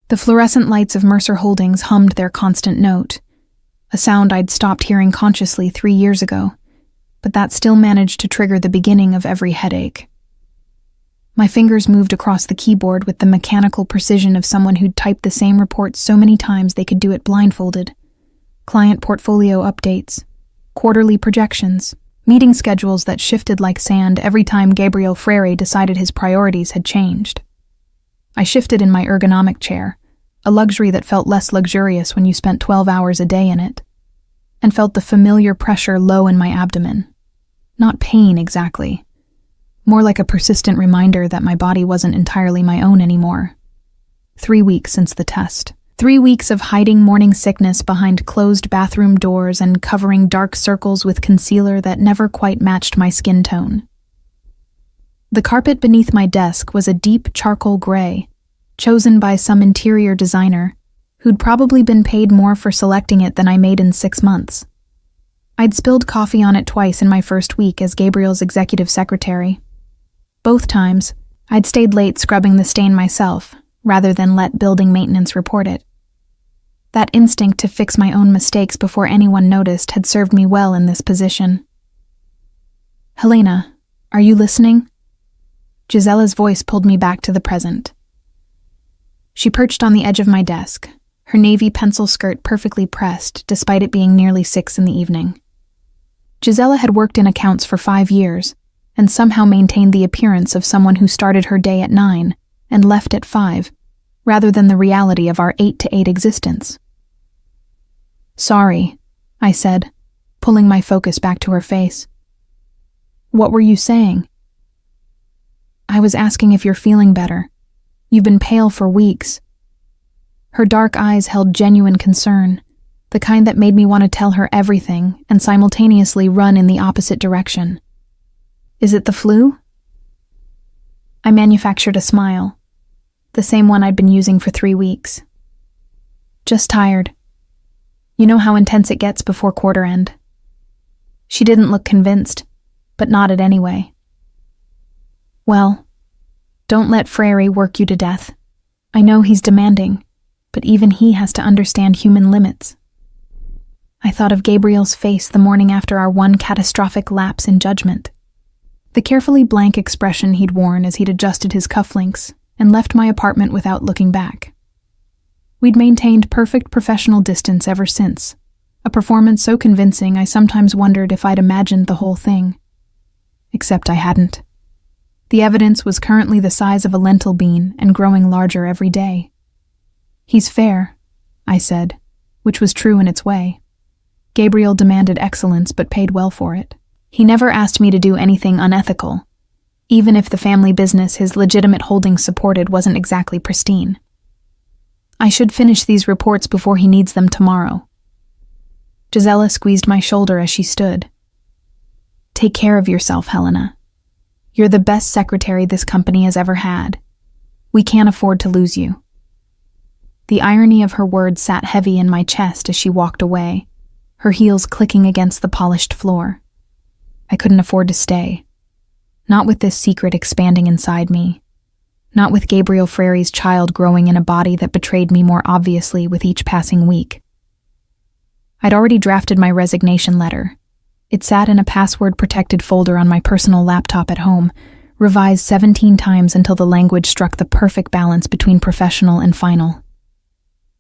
The fluorescent lights of Mercer Holdings hummed their constant note, a sound I'd stopped hearing consciously 3 years ago, but that still managed to trigger the beginning of every headache. My fingers moved across the keyboard with the mechanical precision of someone who'd typed the same report so many times they could do it blindfolded. Client portfolio updates, quarterly projections, meeting schedules that shifted like sand every time Gabriel Freire decided his priorities had changed. I shifted in my ergonomic chair, a luxury that felt less luxurious when you spent 12 hours a day in it, and felt the familiar pressure low in my abdomen. Not pain exactly, more like a persistent reminder that my body wasn't entirely my own anymore. 3 weeks since the test. 3 weeks of hiding morning sickness behind closed bathroom doors and covering dark circles with concealer that never quite matched my skin tone. The carpet beneath my desk was a deep charcoal gray, chosen by some interior designer who'd probably been paid more for selecting it than I made in 6 months. I'd spilled coffee on it twice in my first week as Gabriel's executive secretary. Both times, I'd stayed late scrubbing the stain myself, rather than let building maintenance report it. That instinct to fix my own mistakes before anyone noticed had served me well in this position. "Helena, are you listening?" Gisella's voice pulled me back to the present. She perched on the edge of my desk, her navy pencil skirt perfectly pressed despite it being nearly 6 in the evening. Gisella had worked in accounts for 5 years and somehow maintained the appearance of someone who started her day at 9 and left at 5, rather than the reality of our 8 to 8 existence. "Sorry," I said, pulling my focus back to her face. "What were you saying?" "I was asking if you're feeling better. You've been pale for weeks." Her dark eyes held genuine concern, the kind that made me want to tell her everything and simultaneously run in the opposite direction. "Is it the flu?" I manufactured a smile, the same one I'd been using for 3 weeks. "Just tired. You know how intense it gets before quarter end." She didn't look convinced, but nodded anyway. "Well, don't let Freire work you to death. I know he's demanding, but even he has to understand human limits." I thought of Gabriel's face the morning after our one catastrophic lapse in judgment. The carefully blank expression he'd worn as he'd adjusted his cufflinks and left my apartment without looking back. We'd maintained perfect professional distance ever since, a performance so convincing I sometimes wondered if I'd imagined the whole thing. Except I hadn't. The evidence was currently the size of a lentil bean and growing larger every day. "He's fair," I said, which was true in its way. Gabriel demanded excellence but paid well for it. He never asked me to do anything unethical, even if the family business his legitimate holdings supported wasn't exactly pristine. I should finish these reports before he needs them tomorrow. Gisella squeezed my shoulder as she stood. "Take care of yourself, Helena. You're the best secretary this company has ever had. We can't afford to lose you." The irony of her words sat heavy in my chest as she walked away, her heels clicking against the polished floor. I couldn't afford to stay. Not with this secret expanding inside me. Not with Gabriel Freire's child growing in a body that betrayed me more obviously with each passing week. I'd already drafted my resignation letter. It sat in a password-protected folder on my personal laptop at home, revised 17 times until the language struck the perfect balance between professional and final.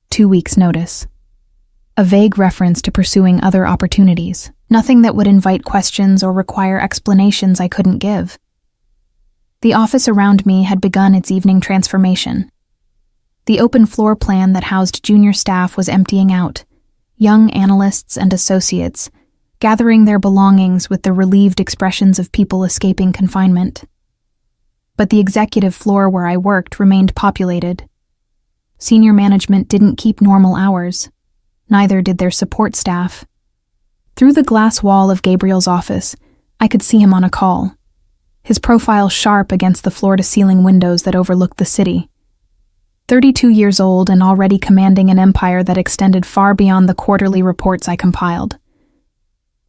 2 weeks' notice. A vague reference to pursuing other opportunities. Nothing that would invite questions or require explanations I couldn't give. The office around me had begun its evening transformation. The open floor plan that housed junior staff was emptying out, young analysts and associates, gathering their belongings with the relieved expressions of people escaping confinement. But the executive floor where I worked remained populated. Senior management didn't keep normal hours. Neither did their support staff. Through the glass wall of Gabriel's office, I could see him on a call, his profile sharp against the floor-to-ceiling windows that overlooked the city. 32 years old and already commanding an empire that extended far beyond the quarterly reports I compiled.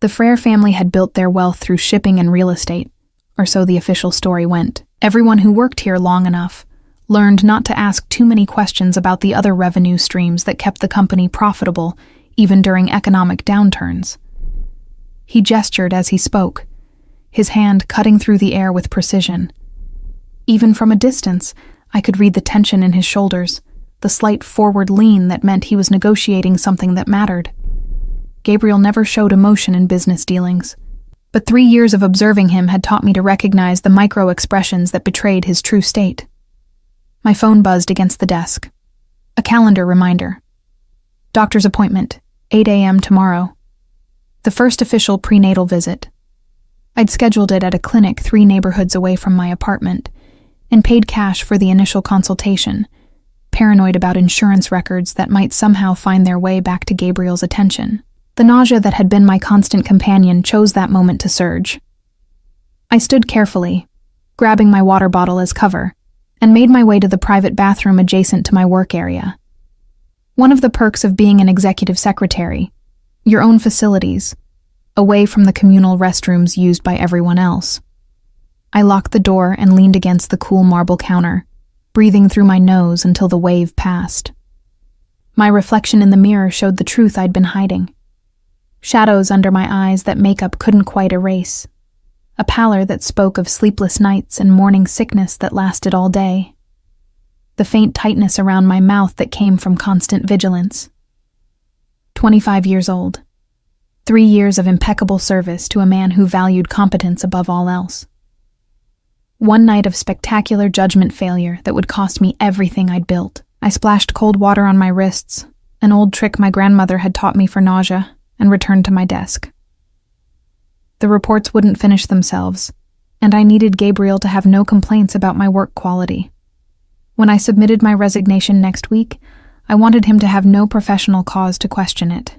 The Freire family had built their wealth through shipping and real estate, or so the official story went. Everyone who worked here long learned not to ask too many questions about the other revenue streams that kept the company profitable even during economic downturns. He gestured as he spoke, his hand cutting through the air with precision. Even from a distance, I could read the tension in his shoulders, the slight forward lean that meant he was negotiating something that mattered. Gabriel never showed emotion in business dealings, but 3 years of observing him had taught me to recognize the micro-expressions that betrayed his true state. My phone buzzed against the desk. A calendar reminder. Doctor's appointment, 8 a.m. tomorrow. The first official prenatal visit. I'd scheduled it at a clinic 3 neighborhoods away from my apartment, and paid cash for the initial consultation, paranoid about insurance records that might somehow find their way back to Gabriel's attention. The nausea that had been my constant companion chose that moment to surge. I stood carefully, grabbing my water bottle as cover, and made my way to the private bathroom adjacent to my work area. One of the perks of being an executive secretary, your own facilities, away from the communal restrooms used by everyone else. I locked the door and leaned against the cool marble counter, breathing through my nose until the wave passed. My reflection in the mirror showed the truth I'd been hiding. Shadows under my eyes that makeup couldn't quite erase. A pallor that spoke of sleepless nights and morning sickness that lasted all day. The faint tightness around my mouth that came from constant vigilance. 25 years old. 3 years of impeccable service to a man who valued competence above all else. One night of spectacular judgment failure that would cost me everything I'd built. I splashed cold water on my wrists, an old trick my grandmother had taught me for nausea, and returned to my desk. The reports wouldn't finish themselves, and I needed Gabriel to have no complaints about my work quality. When I submitted my resignation next week, I wanted him to have no professional cause to question it.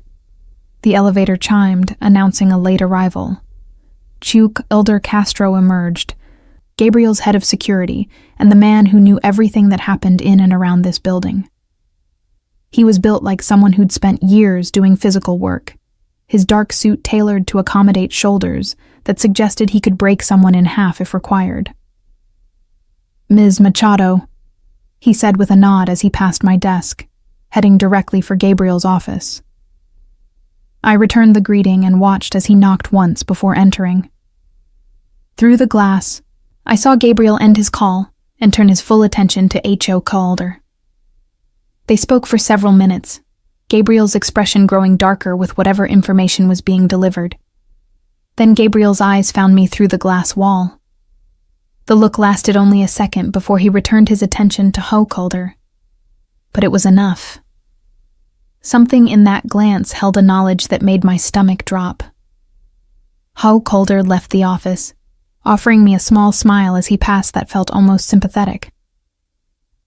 The elevator chimed, announcing a late arrival. Chuck Elder Castro emerged, Gabriel's head of security, and the man who knew everything that happened in and around this building. He was built like someone who'd spent years doing physical work, his dark suit tailored to accommodate shoulders that suggested he could break someone in half if required. "Ms. Machado," he said with a nod as he passed my desk, heading directly for Gabriel's office. I returned the greeting and watched as he knocked once before entering. Through the glass, I saw Gabriel end his call and turn his full attention to H.O. Calder. They spoke for several minutes, Gabriel's expression growing darker with whatever information was being delivered. Then Gabriel's eyes found me through the glass wall. The look lasted only a second before he returned his attention to Ho Calder. But it was enough. Something in that glance held a knowledge that made my stomach drop. Ho Calder left the office, offering me a small smile as he passed that felt almost sympathetic.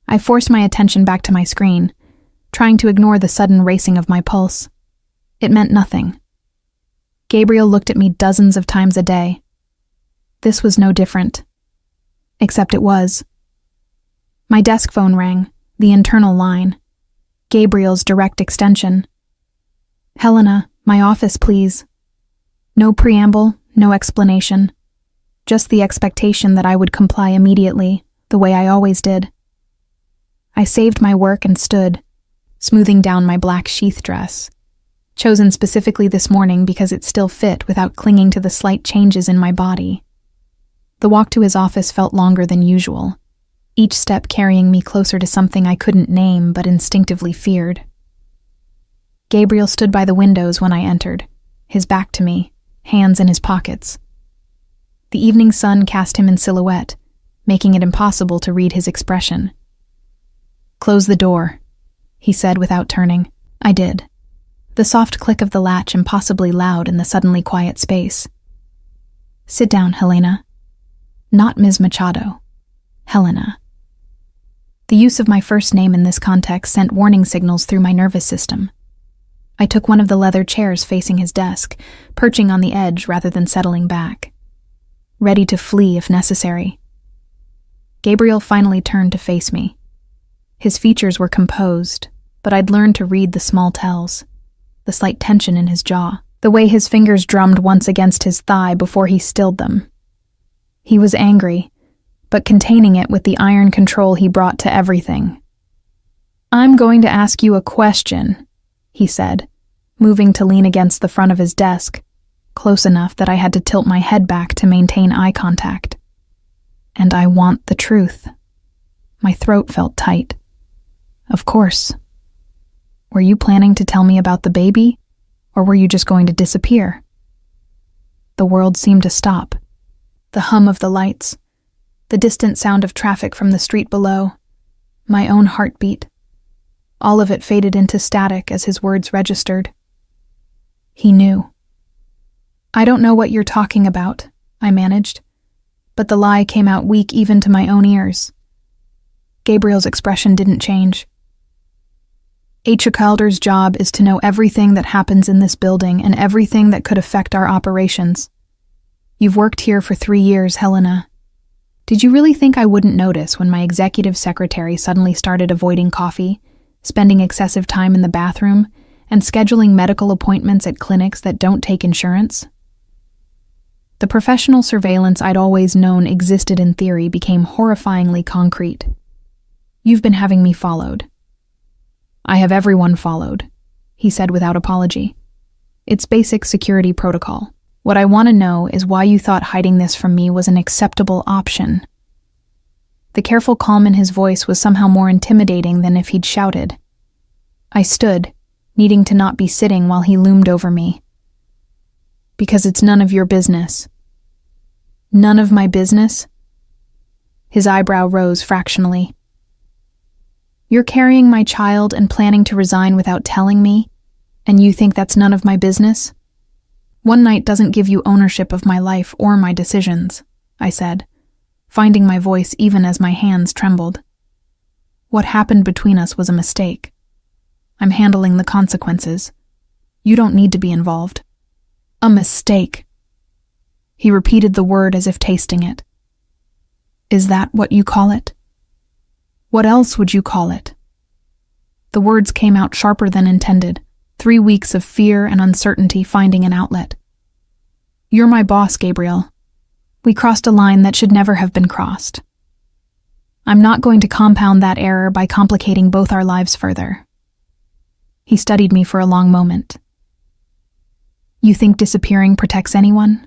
I forced my attention back to my screen, trying to ignore the sudden racing of my pulse. It meant nothing. Gabriel looked at me dozens of times a day. This was no different. Except it was. My desk phone rang, the internal line. Gabriel's direct extension. "Helena, my office, please." No preamble, no explanation. Just the expectation that I would comply immediately, the way I always did. I saved my work and stood, smoothing down my black sheath dress, chosen specifically this morning because it still fit without clinging to the slight changes in my body. The walk to his office felt longer than usual, each step carrying me closer to something I couldn't name but instinctively feared. Gabriel stood by the windows when I entered, his back to me, hands in his pockets. The evening sun cast him in silhouette, making it impossible to read his expression. "Close the door," he said without turning. I did. The soft click of the latch impossibly loud in the suddenly quiet space. "Sit down, Helena." Not Ms. Machado. Helena. The use of my first name in this context sent warning signals through my nervous system. I took one of the leather chairs facing his desk, perching on the edge rather than settling back, ready to flee if necessary. Gabriel finally turned to face me. His features were composed, but I'd learned to read the small tells, the slight tension in his jaw, the way his fingers drummed once against his thigh before he stilled them. He was angry, but containing it with the iron control he brought to everything. "I'm going to ask you a question," he said, moving to lean against the front of his desk, close enough that I had to tilt my head back to maintain eye contact. "And I want the truth." My throat felt tight. "Of course. Were you planning to tell me about the baby, or were you just going to disappear?" The world seemed to stop. The hum of the lights, the distant sound of traffic from the street below, my own heartbeat. All of it faded into static as his words registered. He knew. "I don't know what you're talking about," I managed, but the lie came out weak even to my own ears. Gabriel's expression didn't change. "H. Calder's job is to know everything that happens in this building and everything that could affect our operations. You've worked here for 3 years, Helena. Did you really think I wouldn't notice when my executive secretary suddenly started avoiding coffee, spending excessive time in the bathroom, and scheduling medical appointments at clinics that don't take insurance?" The professional surveillance I'd always known existed in theory became horrifyingly concrete. "You've been having me followed." "I have everyone followed," he said without apology. "It's basic security protocol. What I want to know is why you thought hiding this from me was an acceptable option." The careful calm in his voice was somehow more intimidating than if he'd shouted. I stood, needing to not be sitting while he loomed over me. "Because it's none of your business." "None of my business?" His eyebrow rose fractionally. "You're carrying my child and planning to resign without telling me, and you think that's none of my business? One night doesn't give you ownership of my life or my decisions," I said, finding my voice even as my hands trembled. "What happened between us was a mistake. I'm handling the consequences. You don't need to be involved." "A mistake." He repeated the word as if tasting it. "Is that what you call it? What else would you call it?" The words came out sharper than intended, 3 weeks of fear and uncertainty finding an outlet. "You're my boss, Gabriel. We crossed a line that should never have been crossed. I'm not going to compound that error by complicating both our lives further." He studied me for a long moment. "You think disappearing protects anyone?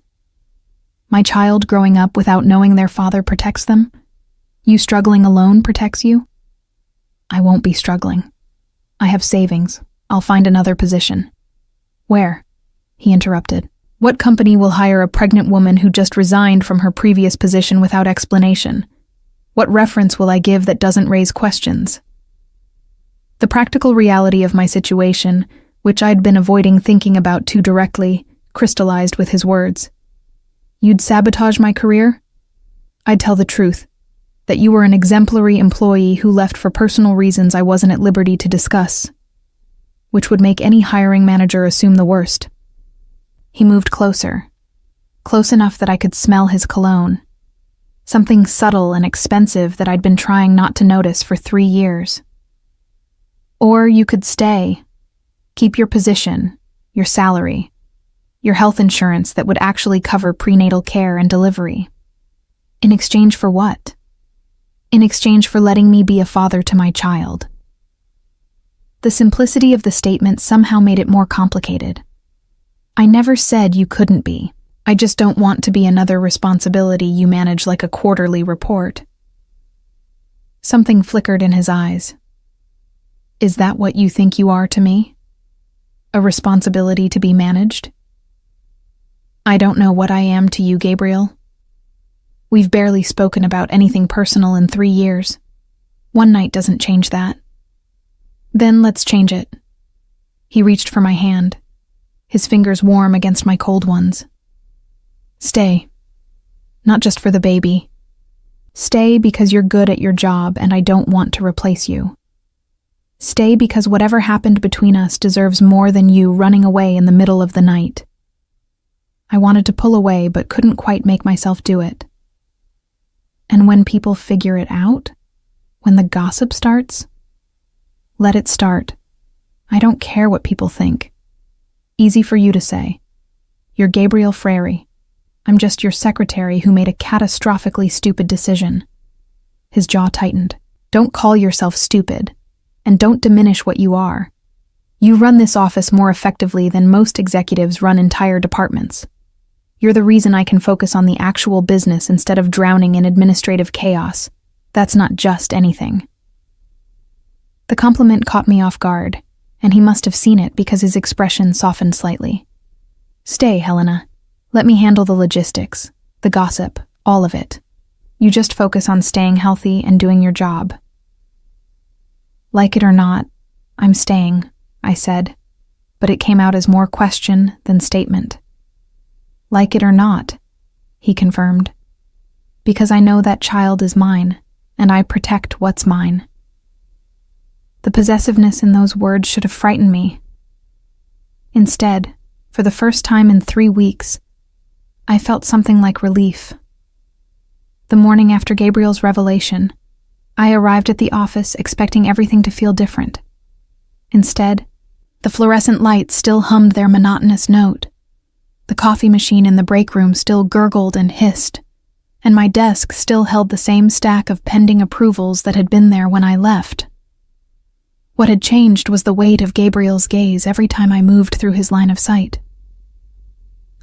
My child growing up without knowing their father protects them? You struggling alone protects you?" "I won't be struggling. I have savings. I'll find another position." "Where?" he interrupted. "What company will hire a pregnant woman who just resigned from her previous position without explanation? What reference will I give that doesn't raise questions?" The practical reality of my situation, which I'd been avoiding thinking about too directly, crystallized with his words. "You'd sabotage my career?" "I'd tell the truth, that you were an exemplary employee who left for personal reasons I wasn't at liberty to discuss, which would make any hiring manager assume the worst." He moved closer, close enough that I could smell his cologne, something subtle and expensive that I'd been trying not to notice for 3 years. "Or you could stay, keep your position, your salary, your health insurance that would actually cover prenatal care and delivery. In exchange for what? In exchange for letting me be a father to my child." The simplicity of the statement somehow made it more complicated. "I never said you couldn't be. I just don't want to be another responsibility you manage like a quarterly report." Something flickered in his eyes. "Is that what you think you are to me? A responsibility to be managed?" "I don't know what I am to you, Gabriel. We've barely spoken about anything personal in 3 years. One night doesn't change that." "Then let's change it." He reached for my hand, his fingers warm against my cold ones. "Stay. Not just for the baby. Stay because you're good at your job and I don't want to replace you. Stay because whatever happened between us deserves more than you running away in the middle of the night." I wanted to pull away but couldn't quite make myself do it. "And when people figure it out? When the gossip starts? Let it start. I don't care what people think. Easy for you to say. You're Gabriel Frary. I'm just your secretary who made a catastrophically stupid decision. His jaw tightened. Don't call yourself stupid, and don't diminish what you are. You run this office more effectively than most executives run entire departments. You're the reason I can focus on the actual business instead of drowning in administrative chaos. That's not just anything. The compliment caught me off guard, and he must have seen it because his expression softened slightly. Stay, Helena. Let me handle the logistics, the gossip, all of it. You just focus on staying healthy and doing your job. Like it or not, I'm staying, I said, but it came out as more question than statement. Like it or not, he confirmed, because I know that child is mine, and I protect what's mine. The possessiveness in those words should have frightened me. Instead, for the first time in 3 weeks, I felt something like relief. The morning after Gabriel's revelation, I arrived at the office expecting everything to feel different. Instead, the fluorescent lights still hummed their monotonous note. The coffee machine in the break room still gurgled and hissed, and my desk still held the same stack of pending approvals that had been there when I left. What had changed was the weight of Gabriel's gaze every time I moved through his line of sight.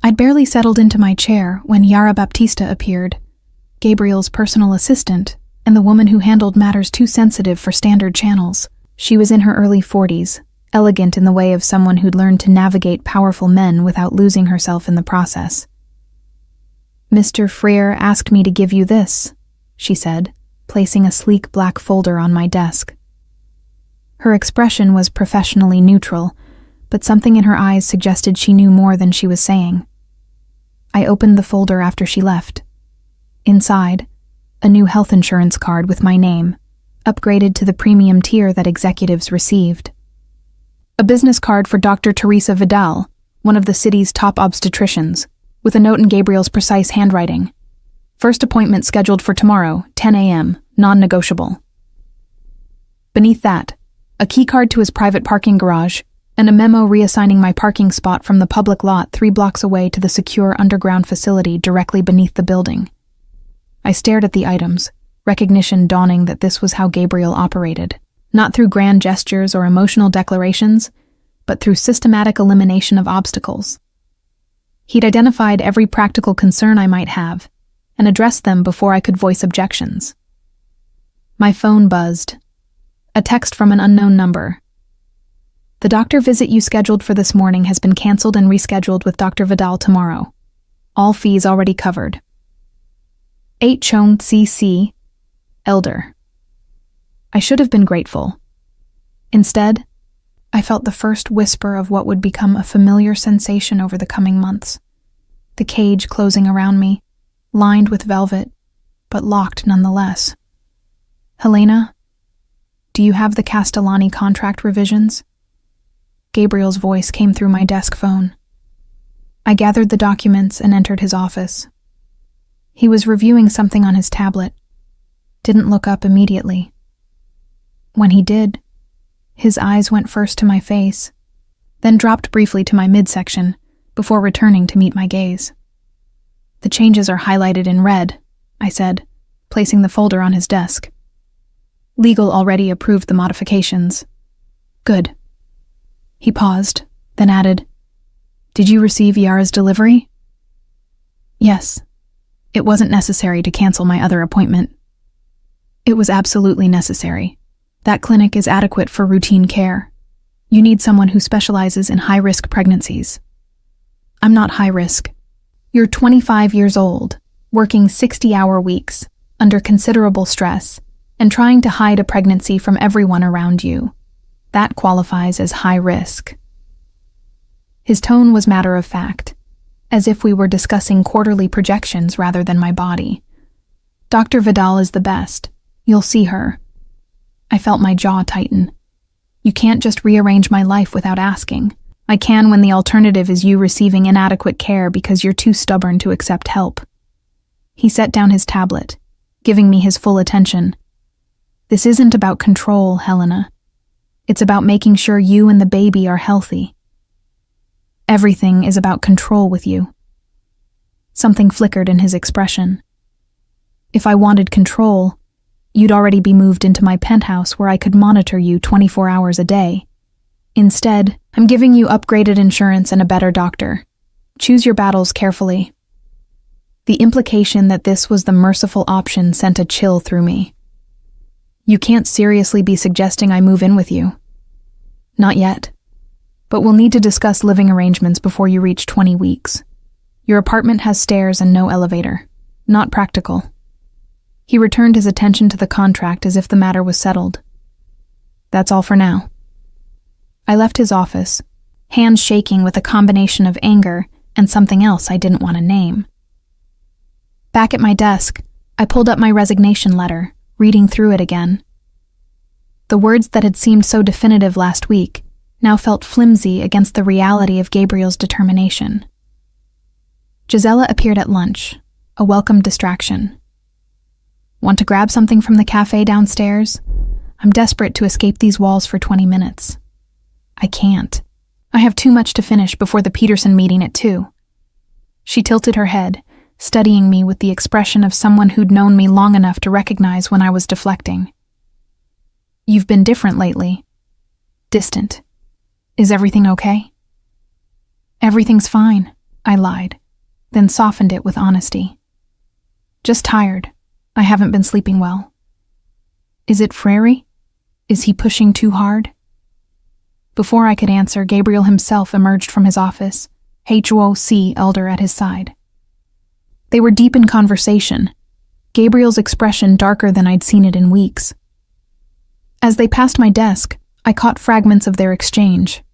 I'd barely settled into my chair when Yara Baptista appeared, Gabriel's personal assistant, and the woman who handled matters too sensitive for standard channels. She was in her early 40s, elegant in the way of someone who'd learned to navigate powerful men without losing herself in the process. Mr. Freer asked me to give you this, she said, placing a sleek black folder on my desk. Her expression was professionally neutral, but something in her eyes suggested she knew more than she was saying. I opened the folder after she left. Inside, a new health insurance card with my name, upgraded to the premium tier that executives received. A business card for Dr. Teresa Vidal, one of the city's top obstetricians, with a note in Gabriel's precise handwriting. First appointment scheduled for tomorrow, 10 a.m., non-negotiable. Beneath that, a key card to his private parking garage, and a memo reassigning my parking spot from the public lot 3 blocks away to the secure underground facility directly beneath the building. I stared at the items, recognition dawning that this was how Gabriel operated, not through grand gestures or emotional declarations, but through systematic elimination of obstacles. He'd identified every practical concern I might have, and addressed them before I could voice objections. My phone buzzed. A text from an unknown number. The doctor visit you scheduled for this morning has been canceled and rescheduled with Dr. Vidal tomorrow. All fees already covered. 8 Chong CC, Elder. I should have been grateful. Instead, I felt the first whisper of what would become a familiar sensation over the coming months. The cage closing around me, lined with velvet, but locked nonetheless. Helena, do you have the Castellani contract revisions? Gabriel's voice came through my desk phone. I gathered the documents and entered his office. He was reviewing something on his tablet. Didn't look up immediately. When he did, his eyes went first to my face, then dropped briefly to my midsection, before returning to meet my gaze. The changes are highlighted in red, I said, placing the folder on his desk. Legal already approved the modifications. Good. He paused, then added, Did you receive Yara's delivery? Yes. It wasn't necessary to cancel my other appointment. It was absolutely necessary. That clinic is adequate for routine care. You need someone who specializes in high-risk pregnancies. I'm not high risk. You're 25 years old, working 60-hour weeks, under considerable stress, and trying to hide a pregnancy from everyone around you. That qualifies as high risk. His tone was matter-of-fact, as if we were discussing quarterly projections rather than my body. Dr. Vidal is the best. You'll see her. I felt my jaw tighten. You can't just rearrange my life without asking. I can when the alternative is you receiving inadequate care because you're too stubborn to accept help. He set down his tablet, giving me his full attention. This isn't about control, Helena. It's about making sure you and the baby are healthy. Everything is about control with you. Something flickered in his expression. If I wanted control, you'd already be moved into my penthouse where I could monitor you 24 hours a day. Instead, I'm giving you upgraded insurance and a better doctor. Choose your battles carefully." The implication that this was the merciful option sent a chill through me. "You can't seriously be suggesting I move in with you." "Not yet. But we'll need to discuss living arrangements before you reach 20 weeks. Your apartment has stairs and no elevator. Not practical." He returned his attention to the contract as if the matter was settled. "That's all for now." I left his office, hands shaking with a combination of anger and something else I didn't want to name. Back at my desk, I pulled up my resignation letter, reading through it again. The words that had seemed so definitive last week now felt flimsy against the reality of Gabriel's determination. Gisela appeared at lunch, a welcome distraction. "Want to grab something from the cafe downstairs? I'm desperate to escape these walls for 20 minutes. "I can't. I have too much to finish before the Peterson meeting at 2. She tilted her head, studying me with the expression of someone who'd known me long enough to recognize when I was deflecting. "You've been different lately. Distant. Is everything okay?" "Everything's fine," I lied, then softened it with honesty. "Just tired. I haven't been sleeping well." "Is it Frary? Is he pushing too hard?" Before I could answer, Gabriel himself emerged from his office, HOC elder at his side. They were deep in conversation, Gabriel's expression darker than I'd seen it in weeks. As they passed my desk, I caught fragments of their exchange.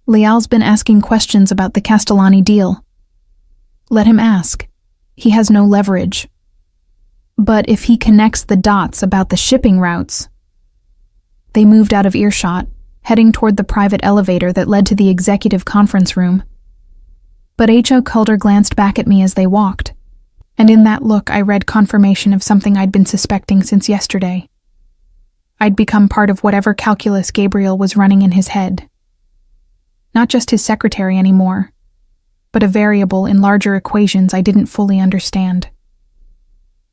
"Leal's been asking questions about the Castellani deal." "Let him ask. He has no leverage. But if he connects the dots about the shipping routes..." They moved out of earshot, heading toward the private elevator that led to the executive conference room. But H.O. Calder glanced back at me as they walked, and in that look I read confirmation of something I'd been suspecting since yesterday. I'd become part of whatever calculus Gabriel was running in his head. Not just his secretary anymore, but a variable in larger equations I didn't fully understand.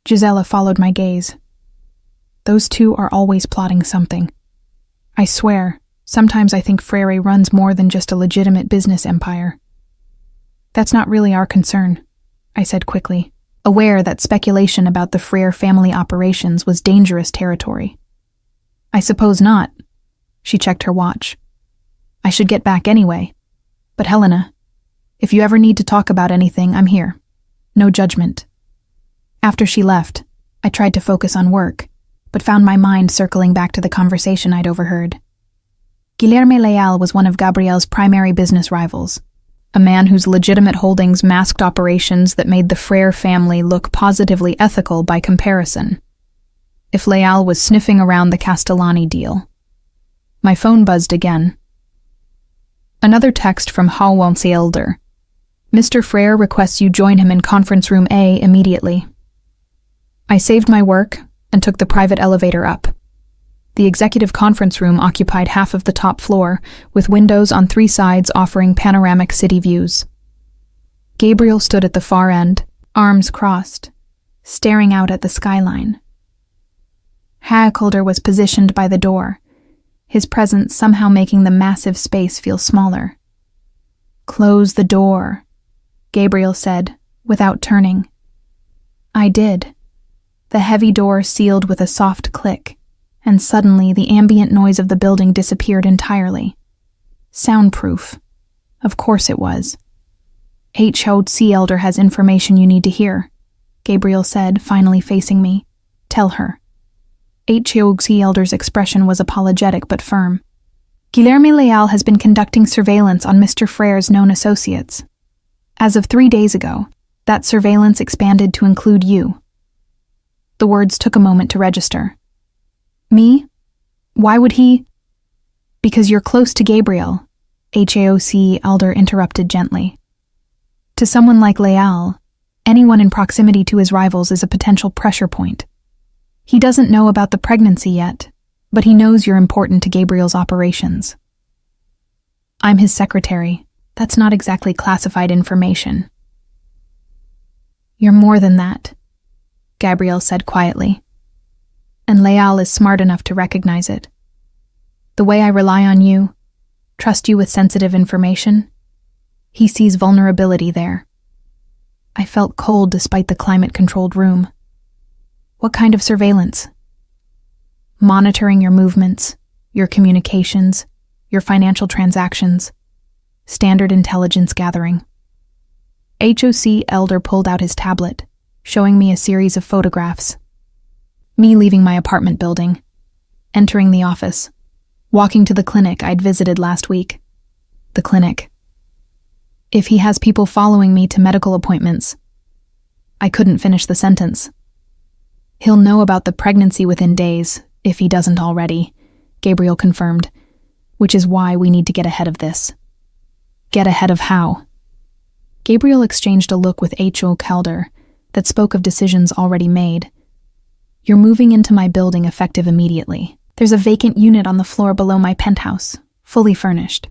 Gisela followed my gaze. Those two are always plotting something. I swear, sometimes I think Frary runs more than just a legitimate business empire. "That's not really our concern," I said quickly, aware that speculation about the Frere family operations was dangerous territory. "I suppose not." She checked her watch. "I should get back anyway. But Helena, if you ever need to talk about anything, I'm here. No judgment." After she left, I tried to focus on work, but found my mind circling back to the conversation I'd overheard. Guilherme Leal was one of Gabriel's primary business rivals, a man whose legitimate holdings masked operations that made the Frere family look positively ethical by comparison. If Leal was sniffing around the Castellani deal. My phone buzzed again. Another text from Hawonsi Elder. "Mr. Frere requests you join him in conference room A immediately." I saved my work and took the private elevator up. The executive conference room occupied half of the top floor, with windows on 3 sides offering panoramic city views. Gabriel stood at the far end, arms crossed, staring out at the skyline. Haakolder was positioned by the door, his presence somehow making the massive space feel smaller. "Close the door," Gabriel said, without turning. I did. The heavy door sealed with a soft click, and suddenly the ambient noise of the building disappeared entirely. Soundproof. Of course it was. HOC Elder has information you need to hear, Gabriel said, finally facing me. Tell her. HOC Elder's expression was apologetic but firm. Guilherme Leal has been conducting surveillance on Mr. Frere's known associates. As of 3 days ago, that surveillance expanded to include you. The words took a moment to register. Me? Why would he? Because you're close to Gabriel, HAOC Elder interrupted gently. To someone like Leal, anyone in proximity to his rivals is a potential pressure point. He doesn't know about the pregnancy yet, but he knows you're important to Gabriel's operations. I'm his secretary. That's not exactly classified information. You're more than that, Gabriel said quietly. and Leal is smart enough to recognize it. The way I rely on you, trust you with sensitive information, he sees vulnerability there. I felt cold despite the climate-controlled room. What kind of surveillance? Monitoring your movements, your communications, your financial transactions. Standard intelligence gathering. HOC Elder pulled out his tablet, showing me a series of photographs. Me leaving my apartment building, entering the office, walking to the clinic I'd visited last week. The clinic. If he has people following me to medical appointments. I couldn't finish the sentence. He'll know about the pregnancy within days, if he doesn't already, Gabriel confirmed, which is why we need to get ahead of this. Get ahead of how? Gabriel exchanged a look with H.O. Calder that spoke of decisions already made. You're moving into my building effective immediately. There's a vacant unit on the floor below my penthouse, fully furnished.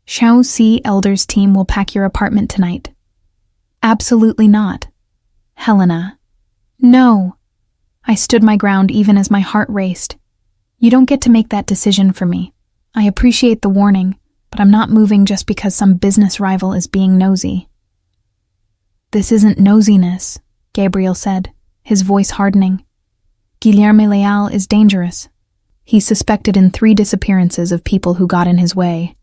Xiao C. Elder's team will pack your apartment tonight. Absolutely not. Helena. No. I stood my ground even as my heart raced. You don't get to make that decision for me. I appreciate the warning, but I'm not moving just because some business rival is being nosy. This isn't nosiness, Gabriel said, his voice hardening. Guilherme Leal is dangerous. He's suspected in 3 disappearances of people who got in his way.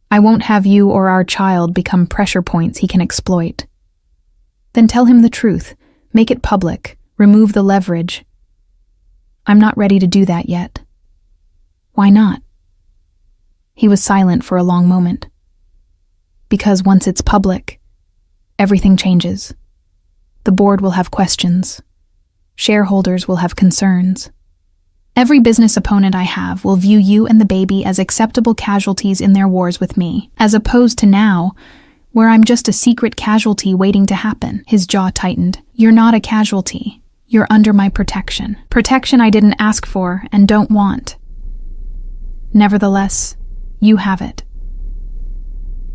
I won't have you or our child become pressure points he can exploit. Then tell him the truth, make it public, remove the leverage. I'm not ready to do that yet. Why not? He was silent for a long moment. Because once it's public, everything changes. The board will have questions. Shareholders will have concerns. Every business opponent I have will view you and the baby as acceptable casualties in their wars with me, as opposed to now, where I'm just a secret casualty waiting to happen. His jaw tightened. You're not a casualty. You're under my protection. Protection I didn't ask for and don't want. Nevertheless, you have it.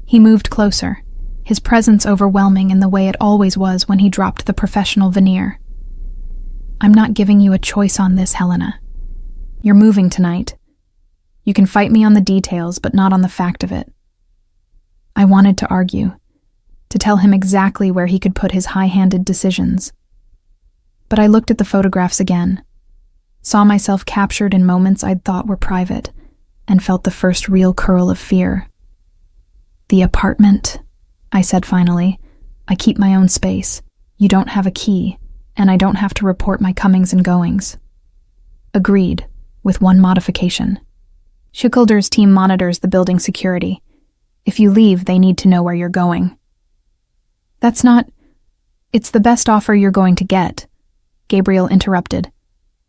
He moved closer, his presence overwhelming in the way it always was when he dropped the professional veneer. I'm not giving you a choice on this, Helena. You're moving tonight. You can fight me on the details, but not on the fact of it. I wanted to argue, to tell him exactly where he could put his high-handed decisions. But I looked at the photographs again, saw myself captured in moments I'd thought were private, and felt the first real curl of fear. The apartment, I said finally. I keep my own space. You don't have a key, and I don't have to report my comings and goings. Agreed, with one modification. Schickelder's team monitors the building security. If you leave, they need to know where you're going. That's not... It's the best offer you're going to get, Gabriel interrupted.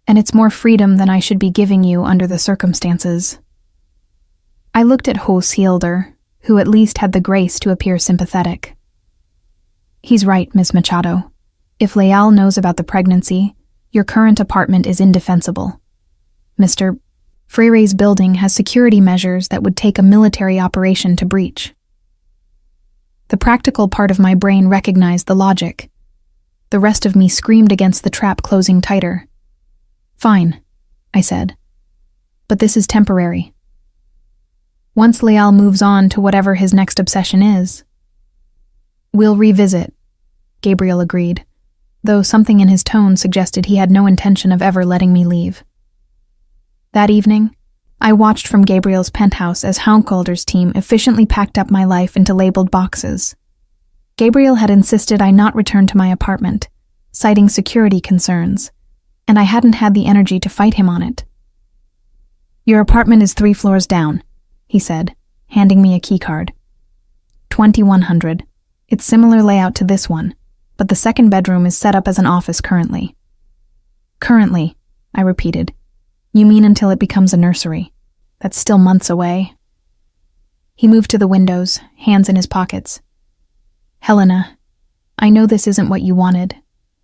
And it's more freedom than I should be giving you under the circumstances. I looked at Hilder, who at least had the grace to appear sympathetic. He's right, Miss Machado. If Leal knows about the pregnancy, your current apartment is indefensible. Mr. Freire's building has security measures that would take a military operation to breach. The practical part of my brain recognized the logic. The rest of me screamed against the trap closing tighter. Fine, I said. But this is temporary. Once Leal moves on to whatever his next obsession is. We'll revisit, Gabriel agreed, though something in his tone suggested he had no intention of ever letting me leave. That evening, I watched from Gabriel's penthouse as Hounkalder's team efficiently packed up my life into labeled boxes. Gabriel had insisted I not return to my apartment, citing security concerns, and I hadn't had the energy to fight him on it. Your apartment is 3 floors down, he said, handing me a keycard. 2100. It's similar layout to this one, but the second bedroom is set up as an office currently. Currently, I repeated. You mean until it becomes a nursery? That's still months away. He moved to the windows, hands in his pockets. Helena, I know this isn't what you wanted,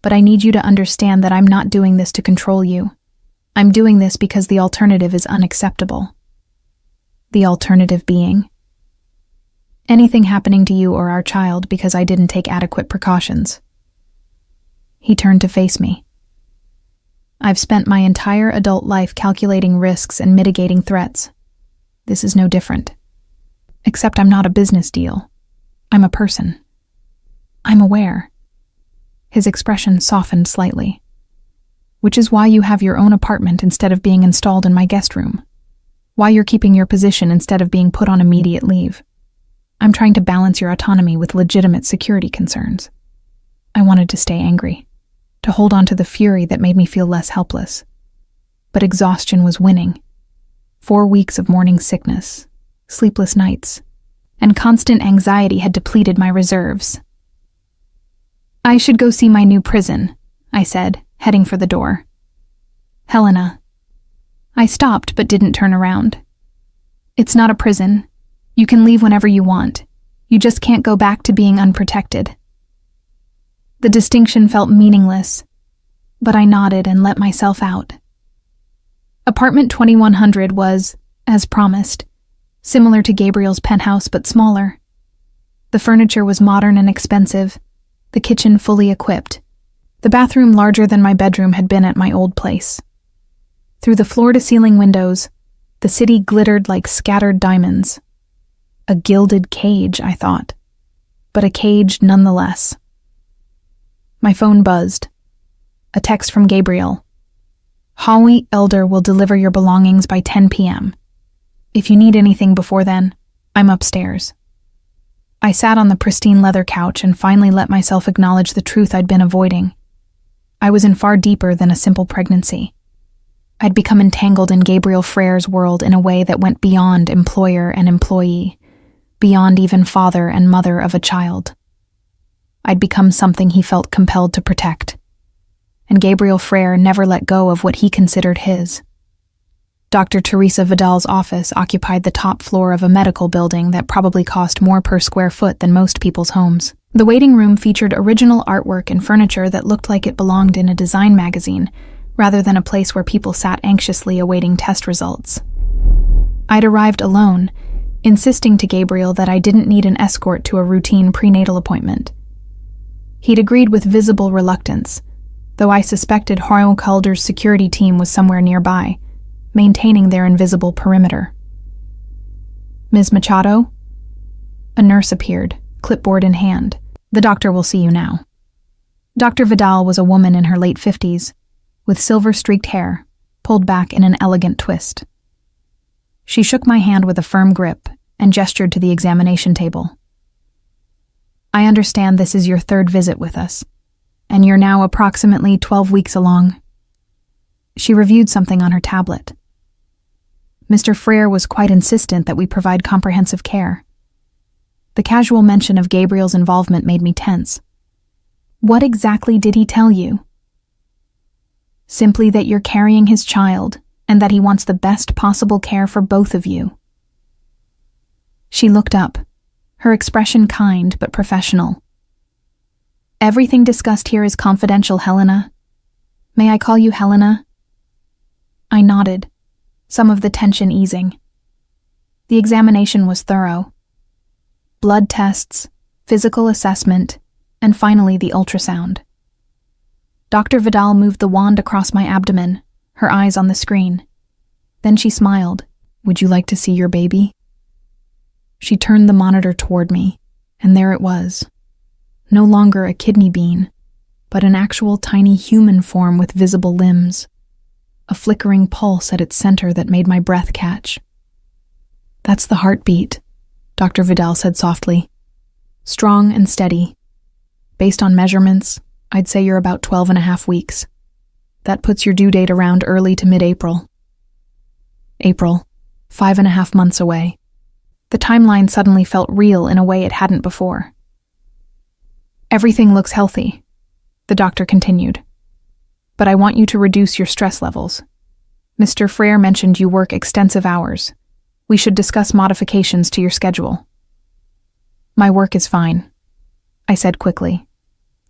but I need you to understand that I'm not doing this to control you. I'm doing this because the alternative is unacceptable. The alternative being? Anything happening to you or our child because I didn't take adequate precautions. He turned to face me. I've spent my entire adult life calculating risks and mitigating threats. This is no different. Except I'm not a business deal. I'm a person. I'm aware. His expression softened slightly. Which is why you have your own apartment instead of being installed in my guest room. Why you're keeping your position instead of being put on immediate leave. I'm trying to balance your autonomy with legitimate security concerns. I wanted to stay angry, to hold on to the fury that made me feel less helpless. But exhaustion was winning. 4 weeks of morning sickness, sleepless nights, and constant anxiety had depleted my reserves. I should go see my new prison, I said, heading for the door. Helena. I stopped but didn't turn around. It's not a prison. You can leave whenever you want. You just can't go back to being unprotected. The distinction felt meaningless, but I nodded and let myself out. Apartment 2100 was, as promised, similar to Gabriel's penthouse but smaller. The furniture was modern and expensive, the kitchen fully equipped, the bathroom larger than my bedroom had been at my old place. Through the floor-to-ceiling windows, the city glittered like scattered diamonds. A gilded cage, I thought, but a cage nonetheless. My phone buzzed. A text from Gabriel. Holly Elder will deliver your belongings by 10 p.m. If you need anything before then, I'm upstairs. I sat on the pristine leather couch and finally let myself acknowledge the truth I'd been avoiding. I was in far deeper than a simple pregnancy. I'd become entangled in Gabriel Frere's world in a way that went beyond employer and employee, beyond even father and mother of a child. I'd become something he felt compelled to protect. And Gabriel Frere never let go of what he considered his. Dr. Teresa Vidal's office occupied the top floor of a medical building that probably cost more per square foot than most people's homes. The waiting room featured original artwork and furniture that looked like it belonged in a design magazine, rather than a place where people sat anxiously awaiting test results. I'd arrived alone, insisting to Gabriel that I didn't need an escort to a routine prenatal appointment. He'd agreed with visible reluctance, though I suspected Harl Calder's security team was somewhere nearby, maintaining their invisible perimeter. Ms. Machado? A nurse appeared, clipboard in hand. The doctor will see you now. Dr. Vidal was a woman in her late 50s, with silver-streaked hair, pulled back in an elegant twist. She shook my hand with a firm grip and gestured to the examination table. I understand this is your third visit with us, and you're now approximately 12 weeks along. She reviewed something on her tablet. Mr. Frere was quite insistent that we provide comprehensive care. The casual mention of Gabriel's involvement made me tense. What exactly did he tell you? Simply that you're carrying his child and that he wants the best possible care for both of you. She looked up, her expression kind but professional. Everything discussed here is confidential, Helena. May I call you Helena? I nodded, some of the tension easing. The examination was thorough. Blood tests, physical assessment, and finally the ultrasound. Dr. Vidal moved the wand across my abdomen, her eyes on the screen. Then she smiled. Would you like to see your baby? She turned the monitor toward me, and there it was. No longer a kidney bean, but an actual tiny human form with visible limbs. A flickering pulse at its center that made my breath catch. That's the heartbeat, Dr. Vidal said softly. Strong and steady. Based on measurements, I'd say you're about 12.5 weeks. That puts your due date around early to mid-April. April, 5.5 months away. The timeline suddenly felt real in a way it hadn't before. Everything looks healthy, the doctor continued. But I want you to reduce your stress levels. Mr. Frere mentioned you work extensive hours. We should discuss modifications to your schedule. My work is fine, I said quickly.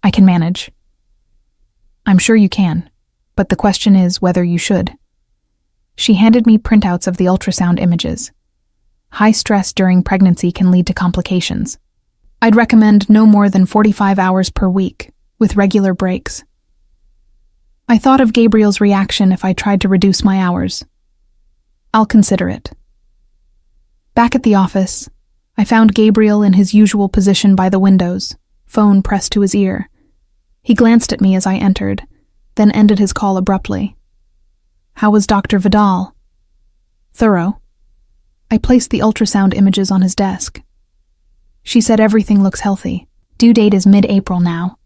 I can manage. I'm sure you can, but the question is whether you should. She handed me printouts of the ultrasound images. High stress during pregnancy can lead to complications. I'd recommend no more than 45 hours per week, with regular breaks. I thought of Gabriel's reaction if I tried to reduce my hours. I'll consider it. Back at the office, I found Gabriel in his usual position by the windows, phone pressed to his ear. He glanced at me as I entered, then ended his call abruptly. How was Dr. Vidal? Thorough. I placed the ultrasound images on his desk. She said everything looks healthy. Due date is mid-April now.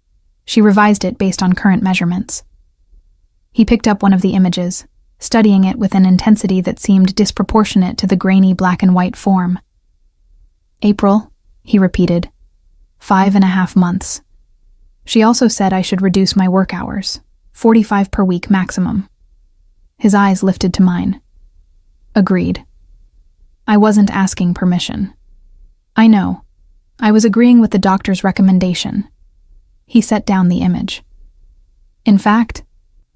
She revised it based on current measurements. He picked up one of the images, studying it with an intensity that seemed disproportionate to the grainy black and white form. April, he repeated. 5.5 months. She also said I should reduce my work hours, 45 per week maximum. His eyes lifted to mine. Agreed. I wasn't asking permission. I know. I was agreeing with the doctor's recommendation. He set down the image. In fact,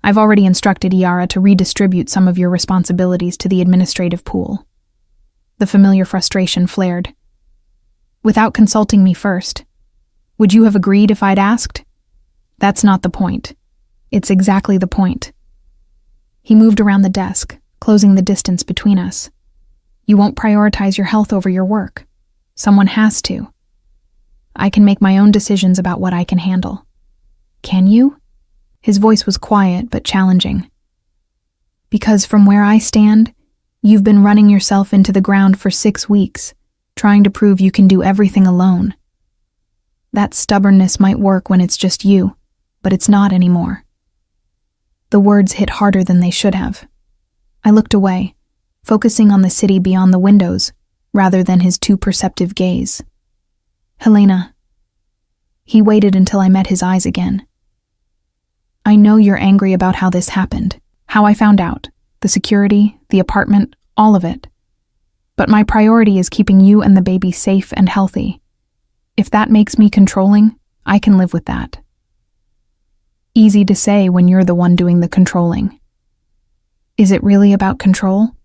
I've already instructed Iara to redistribute some of your responsibilities to the administrative pool. The familiar frustration flared. Without consulting me first, would you have agreed if I'd asked? That's not the point. It's exactly the point. He moved around the desk, closing the distance between us. You won't prioritize your health over your work. Someone has to. I can make my own decisions about what I can handle. Can you? His voice was quiet but challenging. Because from where I stand, you've been running yourself into the ground for 6 weeks, trying to prove you can do everything alone. That stubbornness might work when it's just you, but it's not anymore. The words hit harder than they should have. I looked away, focusing on the city beyond the windows, rather than his too perceptive gaze. Helena. He waited until I met his eyes again. I know you're angry about how this happened, how I found out, the security, the apartment, all of it. But my priority is keeping you and the baby safe and healthy. If that makes me controlling, I can live with that. Easy to say when you're the one doing the controlling. Is it really about control?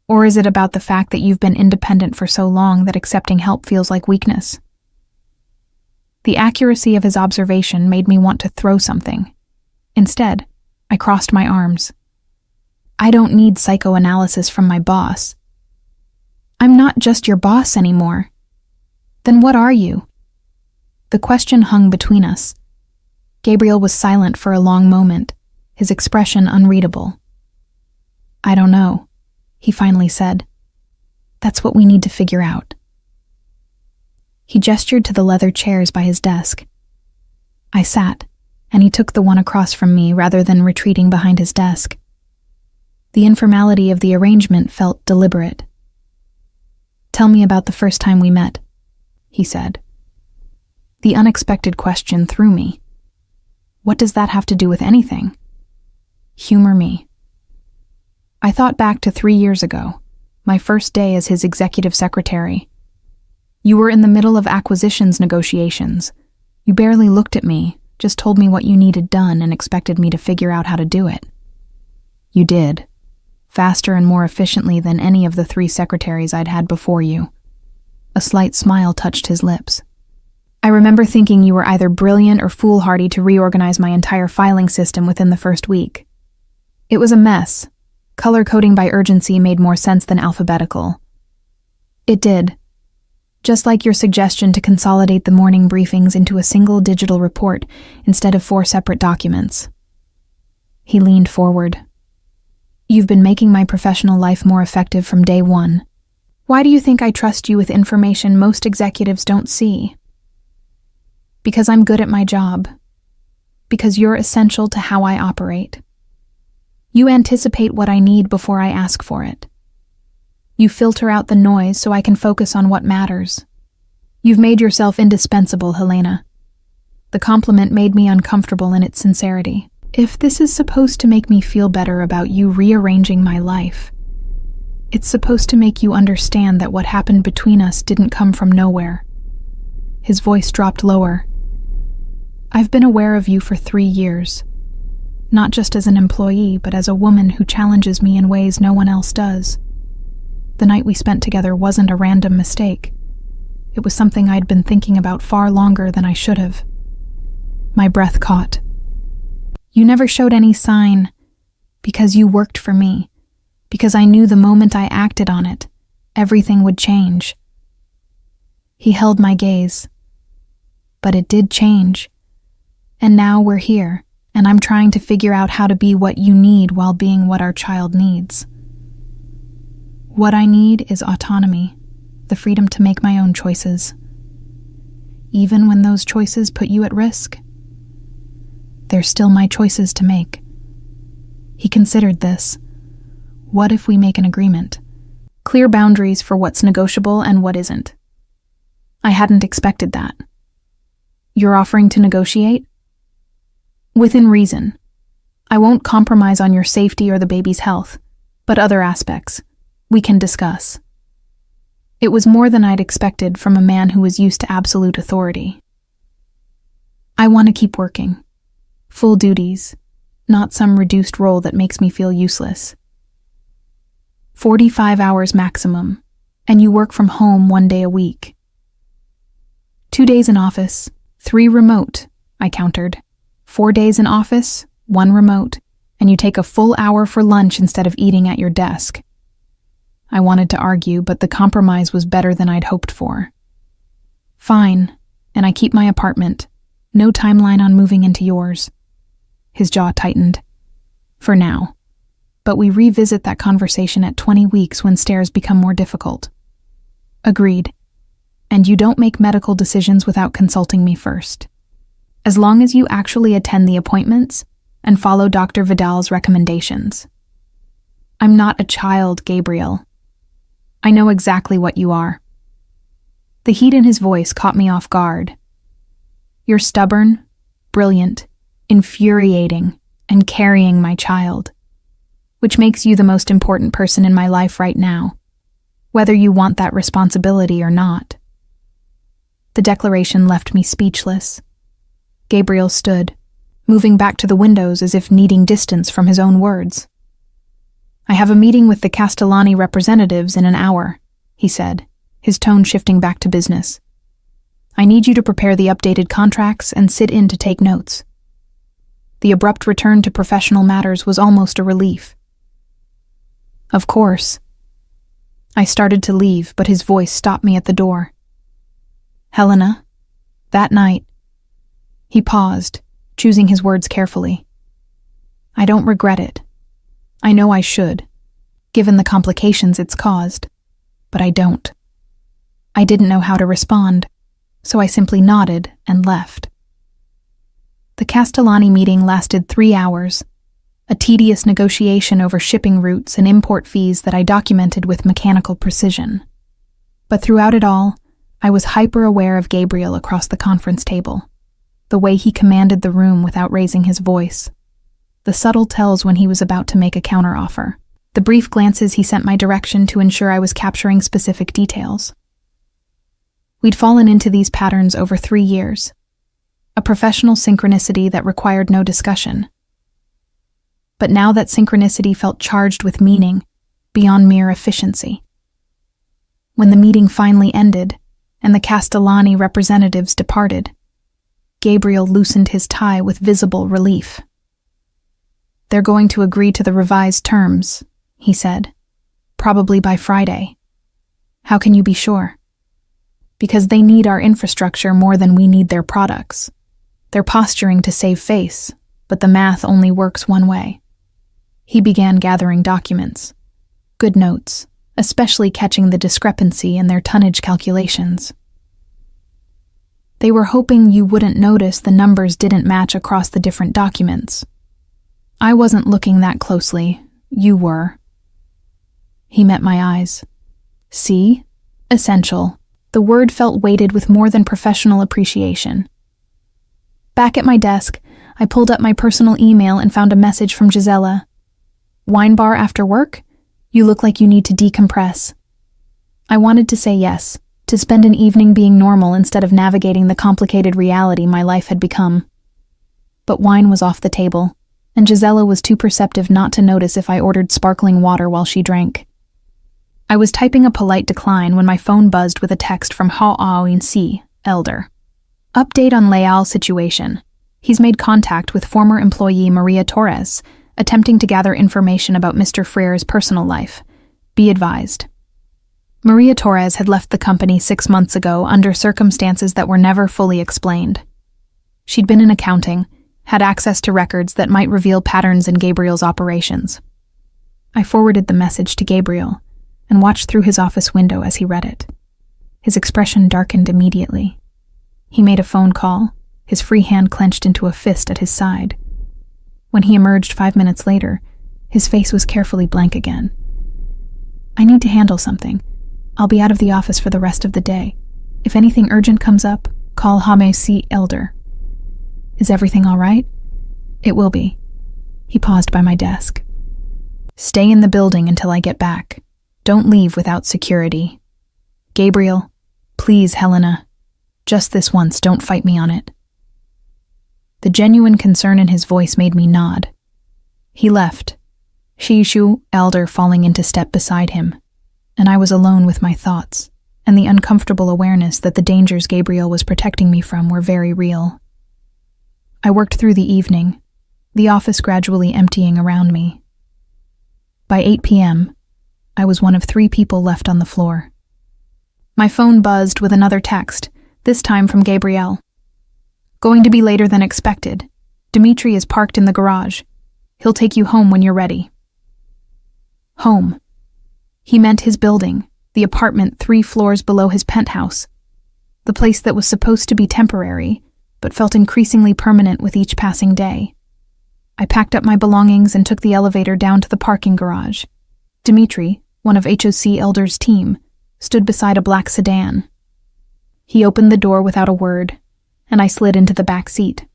Or is it about the fact that you've been independent for so long that accepting help feels like weakness? The accuracy of his observation made me want to throw something. Instead, I crossed my arms. I don't need psychoanalysis from my boss. I'm not just your boss anymore. Then what are you? The question hung between us. Gabriel was silent for a long moment, his expression unreadable. I don't know, he finally said. That's what we need to figure out. He gestured to the leather chairs by his desk. I sat, and he took the one across from me rather than retreating behind his desk. The informality of the arrangement felt deliberate. Tell me about the first time we met, he said. The unexpected question threw me. What does that have to do with anything? Humor me. I thought back to 3 years ago, my first day as his executive secretary. You were in the middle of acquisitions negotiations. You barely looked at me, just told me what you needed done and expected me to figure out how to do it. You did. Faster and more efficiently than any of the 3 secretaries I'd had before you. A slight smile touched his lips. I remember thinking you were either brilliant or foolhardy to reorganize my entire filing system within the first week. It was a mess. Color coding by urgency made more sense than alphabetical. It did. Just like your suggestion to consolidate the morning briefings into a single digital report instead of 4 separate documents. He leaned forward. You've been making my professional life more effective from day one. Why do you think I trust you with information most executives don't see? Because I'm good at my job. Because you're essential to how I operate. You anticipate what I need before I ask for it. You filter out the noise so I can focus on what matters. You've made yourself indispensable, Helena. The compliment made me uncomfortable in its sincerity. If this is supposed to make me feel better about you rearranging my life, it's supposed to make you understand that what happened between us didn't come from nowhere. His voice dropped lower. I've been aware of you for 3 years. Not just as an employee, but as a woman who challenges me in ways no one else does. The night we spent together wasn't a random mistake. It was something I'd been thinking about far longer than I should have. My breath caught. You never showed any sign because you worked for me, because I knew the moment I acted on it, everything would change. He held my gaze. But it did change. And now we're here, and I'm trying to figure out how to be what you need while being what our child needs. What I need is autonomy, the freedom to make my own choices. Even when those choices put you at risk, they're still my choices to make. He considered this. What if we make an agreement? Clear boundaries for what's negotiable and what isn't. I hadn't expected that. You're offering to negotiate? Within reason. I won't compromise on your safety or the baby's health, but other aspects we can discuss. It was more than I'd expected from a man who was used to absolute authority. I want to keep working. Full duties, not some reduced role that makes me feel useless. 45 hours maximum, and you work from home 1 day a week. 2 days in office, 3 remote, I countered. 4 days in office, 1 remote, and you take a full hour for lunch instead of eating at your desk. I wanted to argue, but the compromise was better than I'd hoped for. Fine, and I keep my apartment. No timeline on moving into yours. His jaw tightened. For now. But we revisit that conversation at 20 weeks when stairs become more difficult. Agreed. And you don't make medical decisions without consulting me first. As long as you actually attend the appointments and follow Dr. Vidal's recommendations. I'm not a child, Gabriel. I know exactly what you are. The heat in his voice caught me off guard. You're stubborn, brilliant, infuriating, and carrying my child, which makes you the most important person in my life right now, whether you want that responsibility or not. The declaration left me speechless. Gabriel stood, moving back to the windows as if needing distance from his own words. I have a meeting with the Castellani representatives in an hour, he said, his tone shifting back to business. I need you to prepare the updated contracts and sit in to take notes. The abrupt return to professional matters was almost a relief. Of course. I started to leave, but his voice stopped me at the door. Helena, that night. He paused, choosing his words carefully. I don't regret it. I know I should, given the complications it's caused, but I don't. I didn't know how to respond, so I simply nodded and left. The Castellani meeting lasted 3 hours, a tedious negotiation over shipping routes and import fees that I documented with mechanical precision. But throughout it all, I was hyper-aware of Gabriel across the conference table, the way he commanded the room without raising his voice, the subtle tells when he was about to make a counteroffer, the brief glances he sent my direction to ensure I was capturing specific details. We'd fallen into these patterns over 3 years, a professional synchronicity that required no discussion. But now that synchronicity felt charged with meaning, beyond mere efficiency. When the meeting finally ended, and the Castellani representatives departed, Gabriel loosened his tie with visible relief. They're going to agree to the revised terms, he said, probably by Friday. How can you be sure? Because they need our infrastructure more than we need their products. They're posturing to save face, but the math only works one way. He began gathering documents. Good notes, especially catching the discrepancy in their tonnage calculations. They were hoping you wouldn't notice the numbers didn't match across the different documents. I wasn't looking that closely. You were. He met my eyes. See? Essential. The word felt weighted with more than professional appreciation. Back at my desk, I pulled up my personal email and found a message from Gisela. Wine bar after work? You look like you need to decompress. I wanted to say yes, to spend an evening being normal instead of navigating the complicated reality my life had become. But wine was off the table, and Gisela was too perceptive not to notice if I ordered sparkling water while she drank. I was typing a polite decline when my phone buzzed with a text from Ha Aoin Si, elder. Update on Leal's situation. He's made contact with former employee Maria Torres, attempting to gather information about Mr. Frere's personal life. Be advised. Maria Torres had left the company 6 months ago under circumstances that were never fully explained. She'd been in accounting, had access to records that might reveal patterns in Gabriel's operations. I forwarded the message to Gabriel and watched through his office window as he read it. His expression darkened immediately. He made a phone call, his free hand clenched into a fist at his side. When he emerged 5 minutes later, his face was carefully blank again. I need to handle something. I'll be out of the office for the rest of the day. If anything urgent comes up, call Jaime C. Elder. Is everything all right? It will be. He paused by my desk. Stay in the building until I get back. Don't leave without security. Gabriel, please, Helena. Just this once, don't fight me on it. The genuine concern in his voice made me nod. He left, Shishu Elder falling into step beside him, and I was alone with my thoughts, and the uncomfortable awareness that the dangers Gabriel was protecting me from were very real. I worked through the evening, the office gradually emptying around me. By 8 p.m., I was one of 3 people left on the floor. My phone buzzed with another text, this time from Gabriel. Going to be later than expected. Dimitri is parked in the garage. He'll take you home when you're ready. Home. He meant his building, the apartment 3 floors below his penthouse. The place that was supposed to be temporary, but felt increasingly permanent with each passing day. I packed up my belongings and took the elevator down to the parking garage. Dimitri, one of HOC Elder's team, stood beside a black sedan. He opened the door without a word, and I slid into the back seat.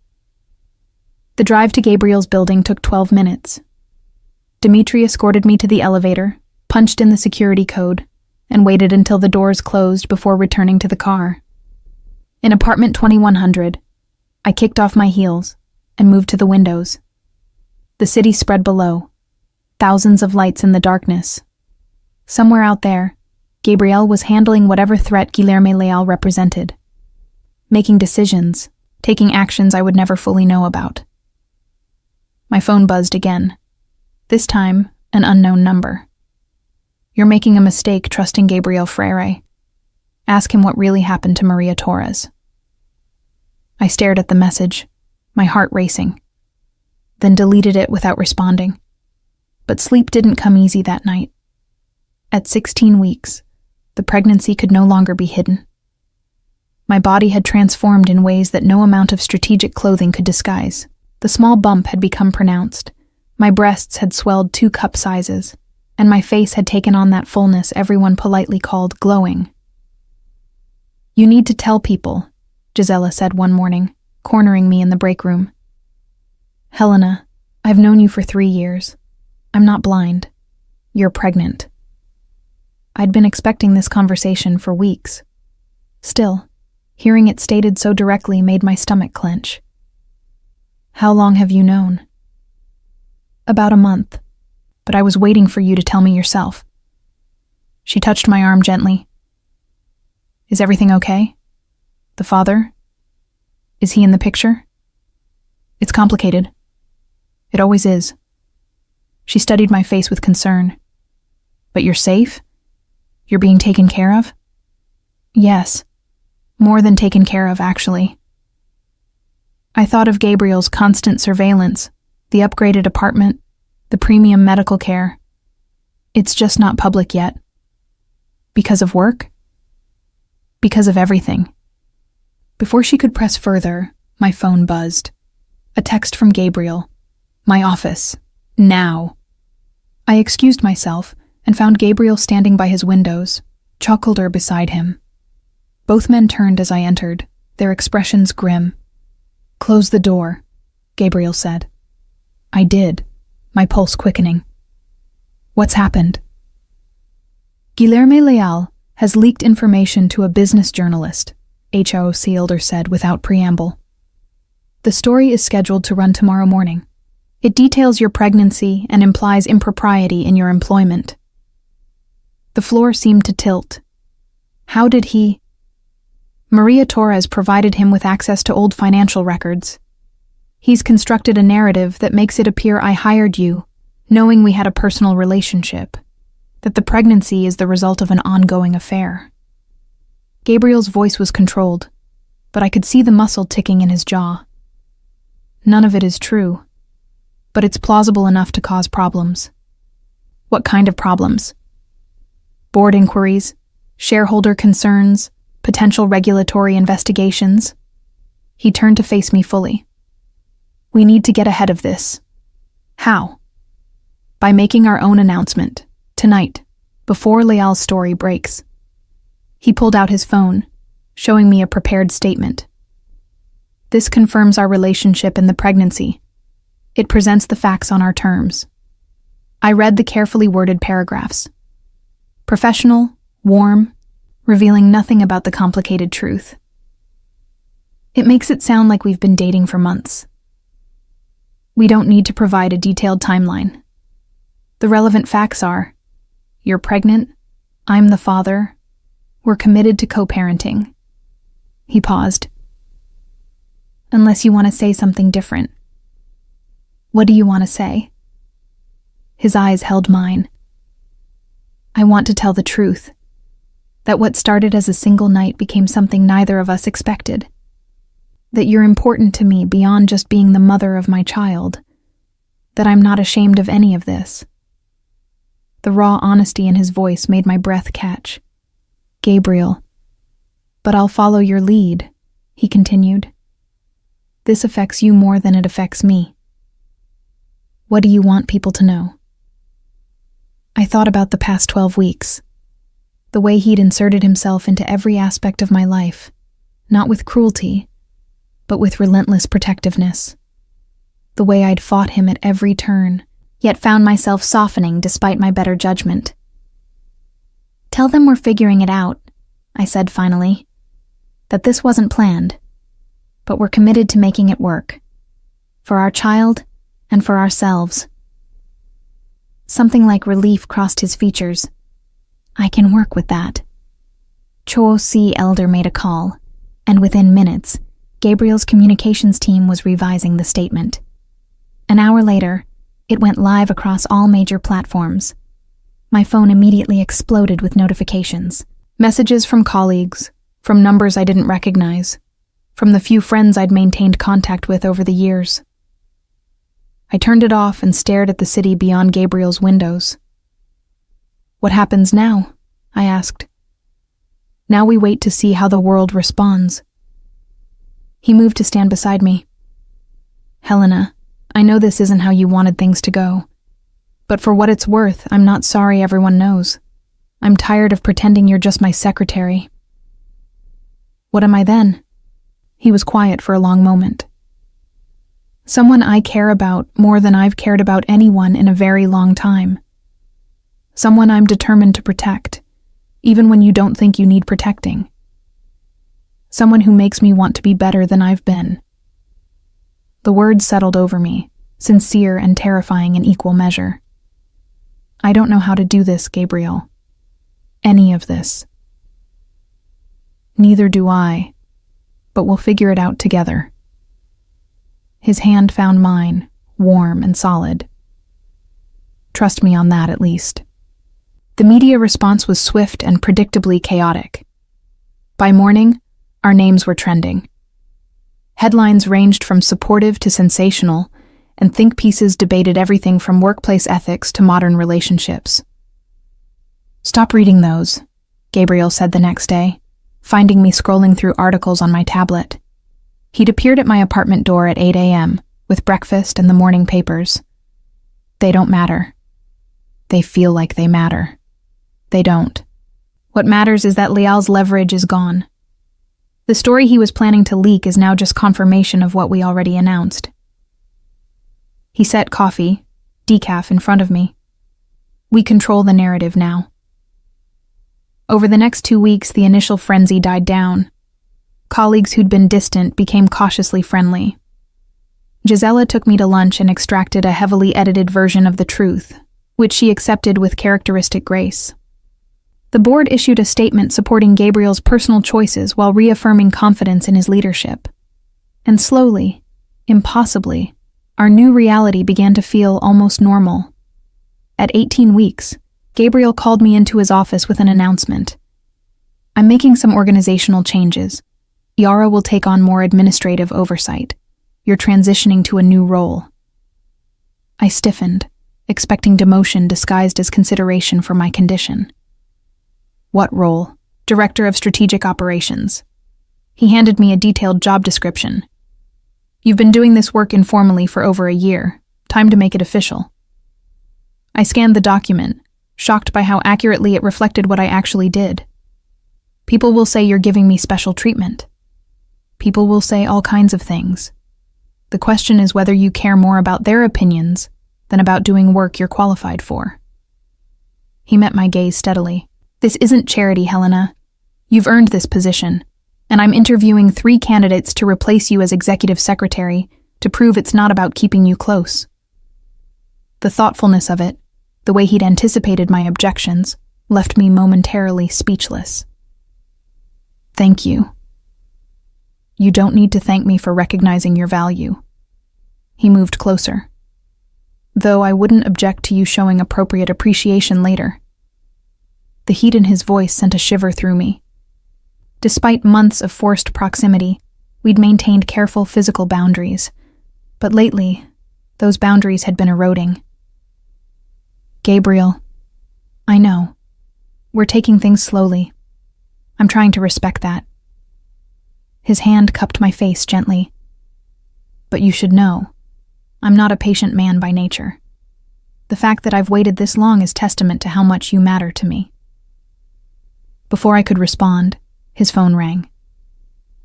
The drive to Gabriel's building took 12 minutes. Dimitri escorted me to the elevator, punched in the security code, and waited until the doors closed before returning to the car. In apartment 2100, I kicked off my heels and moved to the windows. The city spread below, thousands of lights in the darkness. Somewhere out there, Gabriel was handling whatever threat Guilherme Leal represented, making decisions, taking actions I would never fully know about. My phone buzzed again, this time an unknown number. You're making a mistake trusting Gabriel Freire. Ask him what really happened to Maria Torres. I stared at the message, my heart racing, then deleted it without responding. But sleep didn't come easy that night. At 16 weeks, the pregnancy could no longer be hidden. My body had transformed in ways that no amount of strategic clothing could disguise. The small bump had become pronounced, my breasts had swelled 2 cup sizes, and my face had taken on that fullness everyone politely called glowing. You need to tell people, Gisela said one morning, cornering me in the break room. Helena, I've known you for 3 years. I'm not blind. You're pregnant. I'd been expecting this conversation for weeks. Still, hearing it stated so directly made my stomach clench. How long have you known? About a month, but I was waiting for you to tell me yourself. She touched my arm gently. Is everything okay? The father? Is he in the picture? It's complicated. It always is. She studied my face with concern. But you're safe? You're being taken care of? Yes. More than taken care of, actually. I thought of Gabriel's constant surveillance, the upgraded apartment, the premium medical care. It's just not public yet. Because of work? Because of everything. Before she could press further, my phone buzzed. A text from Gabriel. My office. Now. I excused myself and found Gabriel standing by his windows, Chalkalder beside him. Both men turned as I entered, their expressions grim. Close the door, Gabriel said. I did, my pulse quickening. What's happened? Guilherme Leal has leaked information to a business journalist, HOC Elder said without preamble. The story is scheduled to run tomorrow morning. It details your pregnancy and implies impropriety in your employment. The floor seemed to tilt. How did he? Maria Torres provided him with access to old financial records. He's constructed a narrative that makes it appear I hired you, knowing we had a personal relationship, that the pregnancy is the result of an ongoing affair. Gabriel's voice was controlled, but I could see the muscle ticking in his jaw. None of it is true, but it's plausible enough to cause problems. What kind of problems? Board inquiries, shareholder concerns, potential regulatory investigations. He turned to face me fully. We need to get ahead of this. How? By making our own announcement, tonight, before Leal's story breaks. He pulled out his phone, showing me a prepared statement. This confirms our relationship in the pregnancy. It presents the facts on our terms. I read the carefully worded paragraphs. Professional, warm, revealing nothing about the complicated truth. It makes it sound like we've been dating for months. We don't need to provide a detailed timeline. The relevant facts are, you're pregnant, I'm the father, we're committed to co-parenting. He paused. Unless you want to say something different. What do you want to say? His eyes held mine. I want to tell the truth, that what started as a single night became something neither of us expected. That you're important to me beyond just being the mother of my child. That I'm not ashamed of any of this. The raw honesty in his voice made my breath catch. Gabriel. But I'll follow your lead, he continued. This affects you more than it affects me. What do you want people to know? I thought about the past 12 weeks. The way he'd inserted himself into every aspect of my life, not with cruelty, but with relentless protectiveness. The way I'd fought him at every turn, yet found myself softening despite my better judgment. Tell them we're figuring it out, I said finally. That this wasn't planned, but we're committed to making it work. For our child and for ourselves. Something like relief crossed his features. I can work with that. Cho Si Elder made a call, and within minutes, Gabriel's communications team was revising the statement. An hour later, it went live across all major platforms. My phone immediately exploded with notifications. Messages from colleagues, from numbers I didn't recognize, from the few friends I'd maintained contact with over the years. I turned it off and stared at the city beyond Gabriel's windows. What happens now? I asked. Now we wait to see how the world responds. He moved to stand beside me. Helena, I know this isn't how you wanted things to go. But for what it's worth, I'm not sorry everyone knows. I'm tired of pretending you're just my secretary. What am I then? He was quiet for a long moment. Someone I care about more than I've cared about anyone in a very long time. Someone I'm determined to protect, even when you don't think you need protecting. Someone who makes me want to be better than I've been. The words settled over me, sincere and terrifying in equal measure. I don't know how to do this, Gabriel. Any of this. Neither do I, but we'll figure it out together. His hand found mine, warm and solid. Trust me on that, at least. The media response was swift and predictably chaotic. By morning, our names were trending. Headlines ranged from supportive to sensational, and think pieces debated everything from workplace ethics to modern relationships. Stop reading those, Gabriel said the next day, finding me scrolling through articles on my tablet. He'd appeared at my apartment door at 8 a.m., with breakfast and the morning papers. They don't matter. They feel like they matter. They don't. What matters is that Leal's leverage is gone. The story he was planning to leak is now just confirmation of what we already announced. He set coffee, decaf, in front of me. We control the narrative now. Over the next 2 weeks, the initial frenzy died down. Colleagues who'd been distant became cautiously friendly. Gisela took me to lunch and extracted a heavily edited version of the truth, which she accepted with characteristic grace. The board issued a statement supporting Gabriel's personal choices while reaffirming confidence in his leadership. And slowly, Impossibly, our new reality began to feel almost normal. At 18 weeks, Gabriel called me into his office with an announcement. I'm making some organizational changes. Yara will take on more administrative oversight. You're transitioning to a new role. I stiffened, expecting demotion disguised as consideration for my condition. What role? Director of Strategic Operations. He handed me a detailed job description. You've been doing this work informally for over a year. Time to make it official. I scanned the document, shocked by how accurately it reflected what I actually did. People will say you're giving me special treatment. People will say all kinds of things. The question is whether you care more about their opinions than about doing work you're qualified for. He met my gaze steadily. This isn't charity, Helena. You've earned this position, and I'm interviewing 3 candidates to replace you as executive secretary to prove it's not about keeping you close. The thoughtfulness of it, the way he'd anticipated my objections, left me momentarily speechless. Thank you. You don't need to thank me for recognizing your value. He moved closer. Though I wouldn't object to you showing appropriate appreciation later. The heat in his voice sent a shiver through me. Despite months of forced proximity, we'd maintained careful physical boundaries, but lately, those boundaries had been eroding. Gabriel, I know. We're taking things slowly. I'm trying to respect that. His hand cupped my face gently. But you should know, I'm not a patient man by nature. The fact that I've waited this long is testament to how much you matter to me. Before I could respond, his phone rang.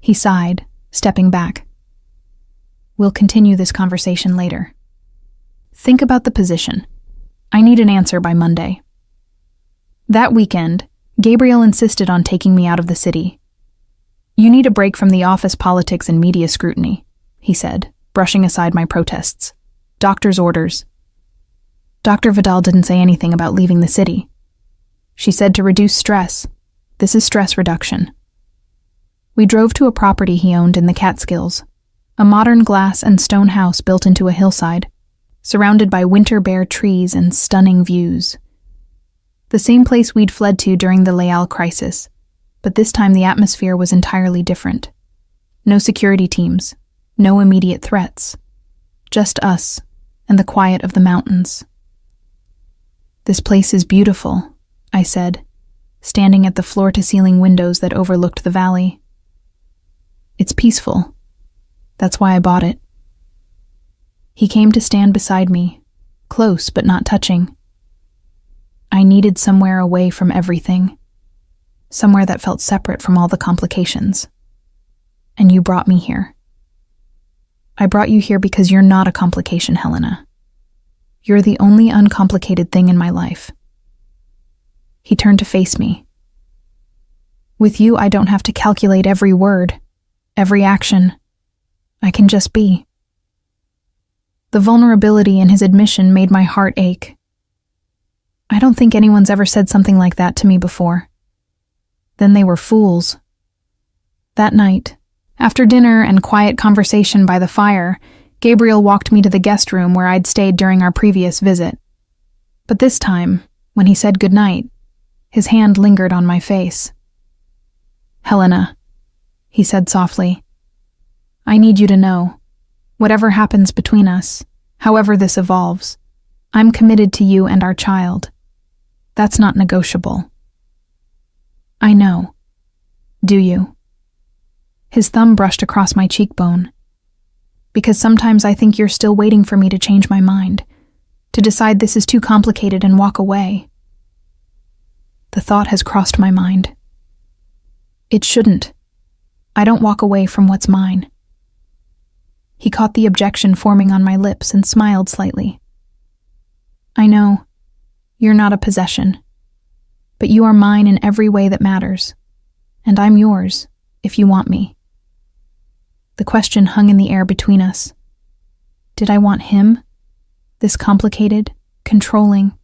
He sighed, stepping back. We'll continue this conversation later. Think about the position. I need an answer by Monday. That weekend, Gabriel insisted on taking me out of the city. You need a break from the office politics and media scrutiny, he said, brushing aside my protests. Doctor's orders. Dr. Vidal didn't say anything about leaving the city. She said to reduce stress. This is stress reduction. We drove to a property he owned in the Catskills, a modern glass and stone house built into a hillside, surrounded by winter bare trees and stunning views. The same place we'd fled to during the Leal crisis, but this time the atmosphere was entirely different. No security teams, no immediate threats, just us and the quiet of the mountains. This place is beautiful, I said, standing at the floor-to-ceiling windows that overlooked the valley. It's peaceful. That's why I bought it. He came to stand beside me, close but not touching. I needed somewhere away from everything, somewhere that felt separate from all the complications. And you brought me here. I brought you here because you're not a complication, Helena. You're the only uncomplicated thing in my life. He turned to face me. With you, I don't have to calculate every word, every action. I can just be. The vulnerability in his admission made my heart ache. I don't think anyone's ever said something like that to me before. Then they were fools. That night, after dinner and quiet conversation by the fire, Gabriel walked me to the guest room where I'd stayed during our previous visit. But this time, when he said goodnight, his hand lingered on my face. Helena, he said softly, I need you to know, whatever happens between us, however this evolves, I'm committed to you and our child. That's not negotiable. I know. Do you? His thumb brushed across my cheekbone. Because sometimes I think you're still waiting for me to change my mind, to decide this is too complicated and walk away. The thought has crossed my mind. It shouldn't. I don't walk away from what's mine. He caught the objection forming on my lips and smiled slightly. I know, you're not a possession, but you are mine in every way that matters, and I'm yours if you want me. The question hung in the air between us. Did I want him? This complicated, controlling,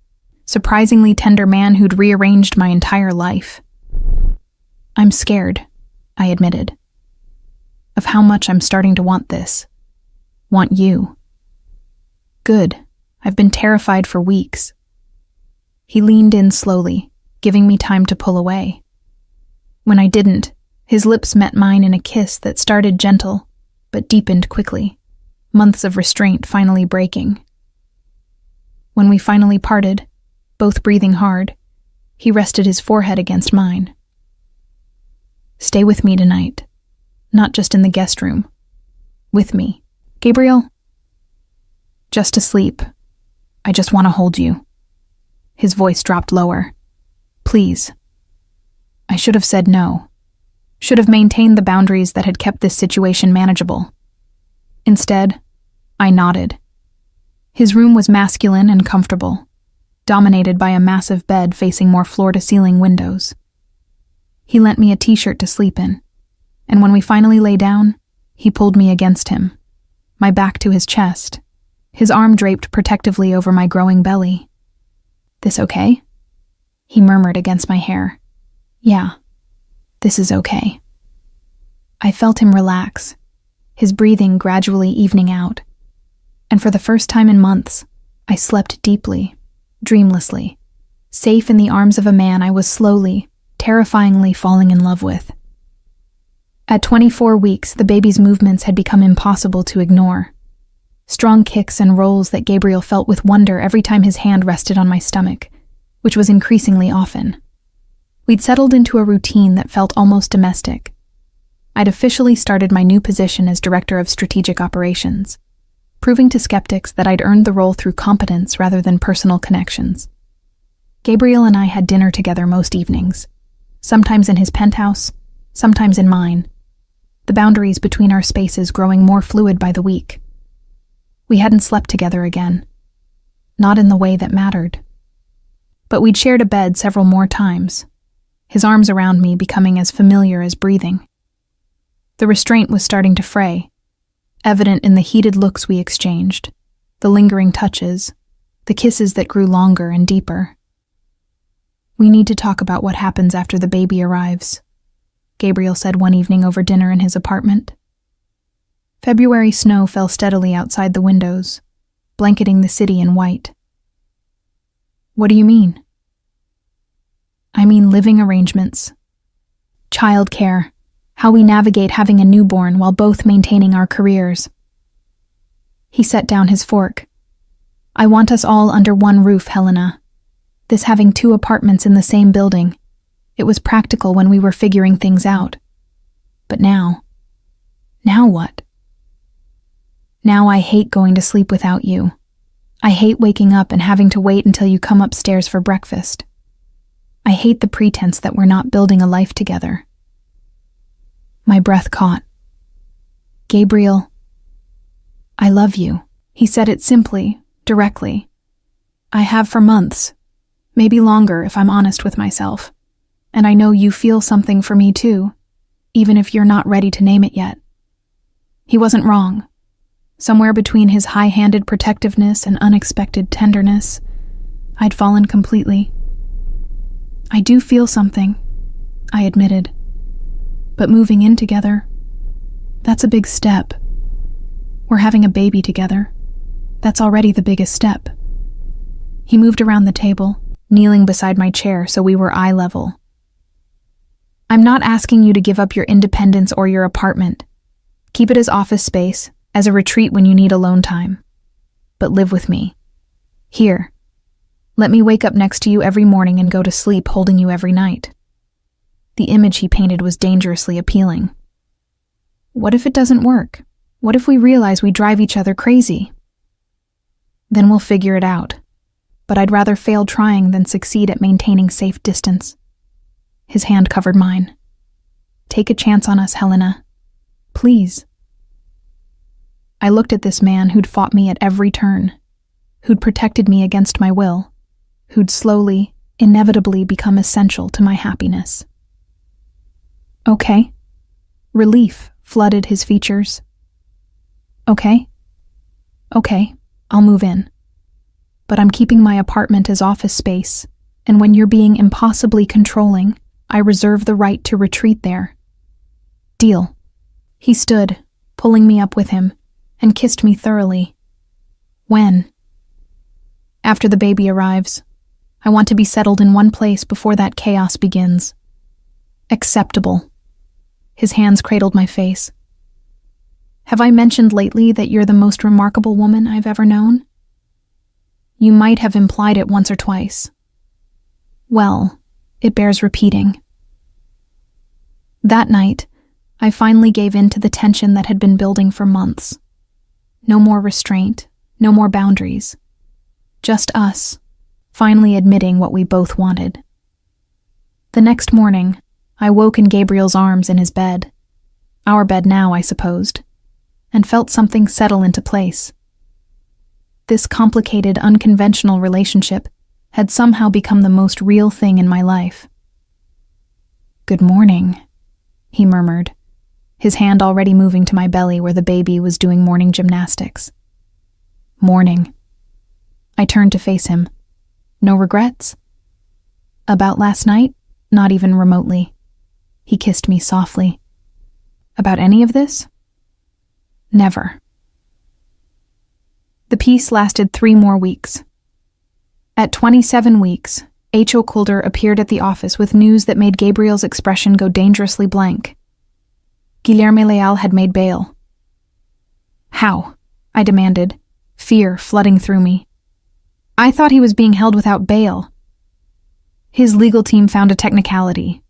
surprisingly tender man who'd rearranged my entire life. I'm scared, I admitted, of how much I'm starting to want this. Want you. Good. I've been terrified for weeks. He leaned in slowly, giving me time to pull away. When I didn't, his lips met mine in a kiss that started gentle, but deepened quickly, months of restraint finally breaking. When we finally parted, both breathing hard, he rested his forehead against mine. Stay with me tonight, not just in the guest room. With me. Gabriel? Just asleep. I just want to hold you. His voice dropped lower. Please. I should have said no. Should have maintained the boundaries that had kept this situation manageable. Instead, I nodded. His room was masculine and comfortable, dominated by a massive bed facing more floor-to-ceiling windows. He lent me a t-shirt to sleep in, and when we finally lay down, he pulled me against him, my back to his chest, his arm draped protectively over my growing belly. This okay? He murmured against my hair. Yeah, this is okay. I felt him relax, his breathing gradually evening out, and for the first time in months, I slept deeply, dreamlessly, safe in the arms of a man I was slowly, terrifyingly falling in love with. At 24 weeks, the baby's movements had become impossible to ignore. Strong kicks and rolls that Gabriel felt with wonder every time his hand rested on my stomach, which was increasingly often. We'd settled into a routine that felt almost domestic. I'd officially started my new position as Director of Strategic Operations, proving to skeptics that I'd earned the role through competence rather than personal connections. Gabriel and I had dinner together most evenings, sometimes in his penthouse, sometimes in mine, the boundaries between our spaces growing more fluid by the week. We hadn't slept together again, not in the way that mattered. But we'd shared a bed several more times, his arms around me becoming as familiar as breathing. The restraint was starting to fray, evident in the heated looks we exchanged, the lingering touches, the kisses that grew longer and deeper. We need to talk about what happens after the baby arrives, Gabriel said one evening over dinner in his apartment. February snow fell steadily outside the windows, blanketing the city in white. What do you mean? I mean living arrangements, childcare, how we navigate having a newborn while both maintaining our careers. He set down his fork. I want us all under one roof, Helena. This having 2 apartments in the same building, it was practical when we were figuring things out. But now what? Now I hate going to sleep without you. I hate waking up and having to wait until you come upstairs for breakfast. I hate the pretense that we're not building a life together. My breath caught. Gabriel, I love you. He said it simply, directly. I have for months, maybe longer if I'm honest with myself. And I know you feel something for me too, even if you're not ready to name it yet. He wasn't wrong. Somewhere between his high-handed protectiveness and unexpected tenderness, I'd fallen completely. I do feel something, I admitted. But moving in together, that's a big step. We're having a baby together. That's already the biggest step. He moved around the table, kneeling beside my chair so we were eye level. I'm not asking you to give up your independence or your apartment. Keep it as office space, as a retreat when you need alone time. But live with me. Here. Let me wake up next to you every morning and go to sleep holding you every night. The image he painted was dangerously appealing. What if it doesn't work? What if we realize we drive each other crazy? Then we'll figure it out. But I'd rather fail trying than succeed at maintaining safe distance. His hand covered mine. Take a chance on us, Helena. Please. I looked at this man who'd fought me at every turn, who'd protected me against my will, who'd slowly, inevitably become essential to my happiness. Okay. Relief flooded his features. Okay, I'll move in. But I'm keeping my apartment as office space, and when you're being impossibly controlling, I reserve the right to retreat there. Deal. He stood, pulling me up with him, and kissed me thoroughly. When? After the baby arrives. I want to be settled in one place before that chaos begins. Acceptable. His hands cradled my face. Have I mentioned lately that you're the most remarkable woman I've ever known? You might have implied it once or twice. Well, it bears repeating. That night, I finally gave in to the tension that had been building for months. No more restraint, no more boundaries. Just us, finally admitting what we both wanted. The next morning, I woke in Gabriel's arms in his bed. Our bed now, I supposed, and felt something settle into place. This complicated, unconventional relationship had somehow become the most real thing in my life. "Good morning," he murmured, his hand already moving to my belly where the baby was doing morning gymnastics. "Morning." I turned to face him. No regrets? About last night? Not even remotely. He kissed me softly. About any of this? Never. The peace lasted 3 more weeks. At 27 weeks, H.O. Coulter appeared at the office with news that made Gabriel's expression go dangerously blank. Guilherme Leal had made bail. How? I demanded, fear flooding through me. I thought he was being held without bail. His legal team found a technicality.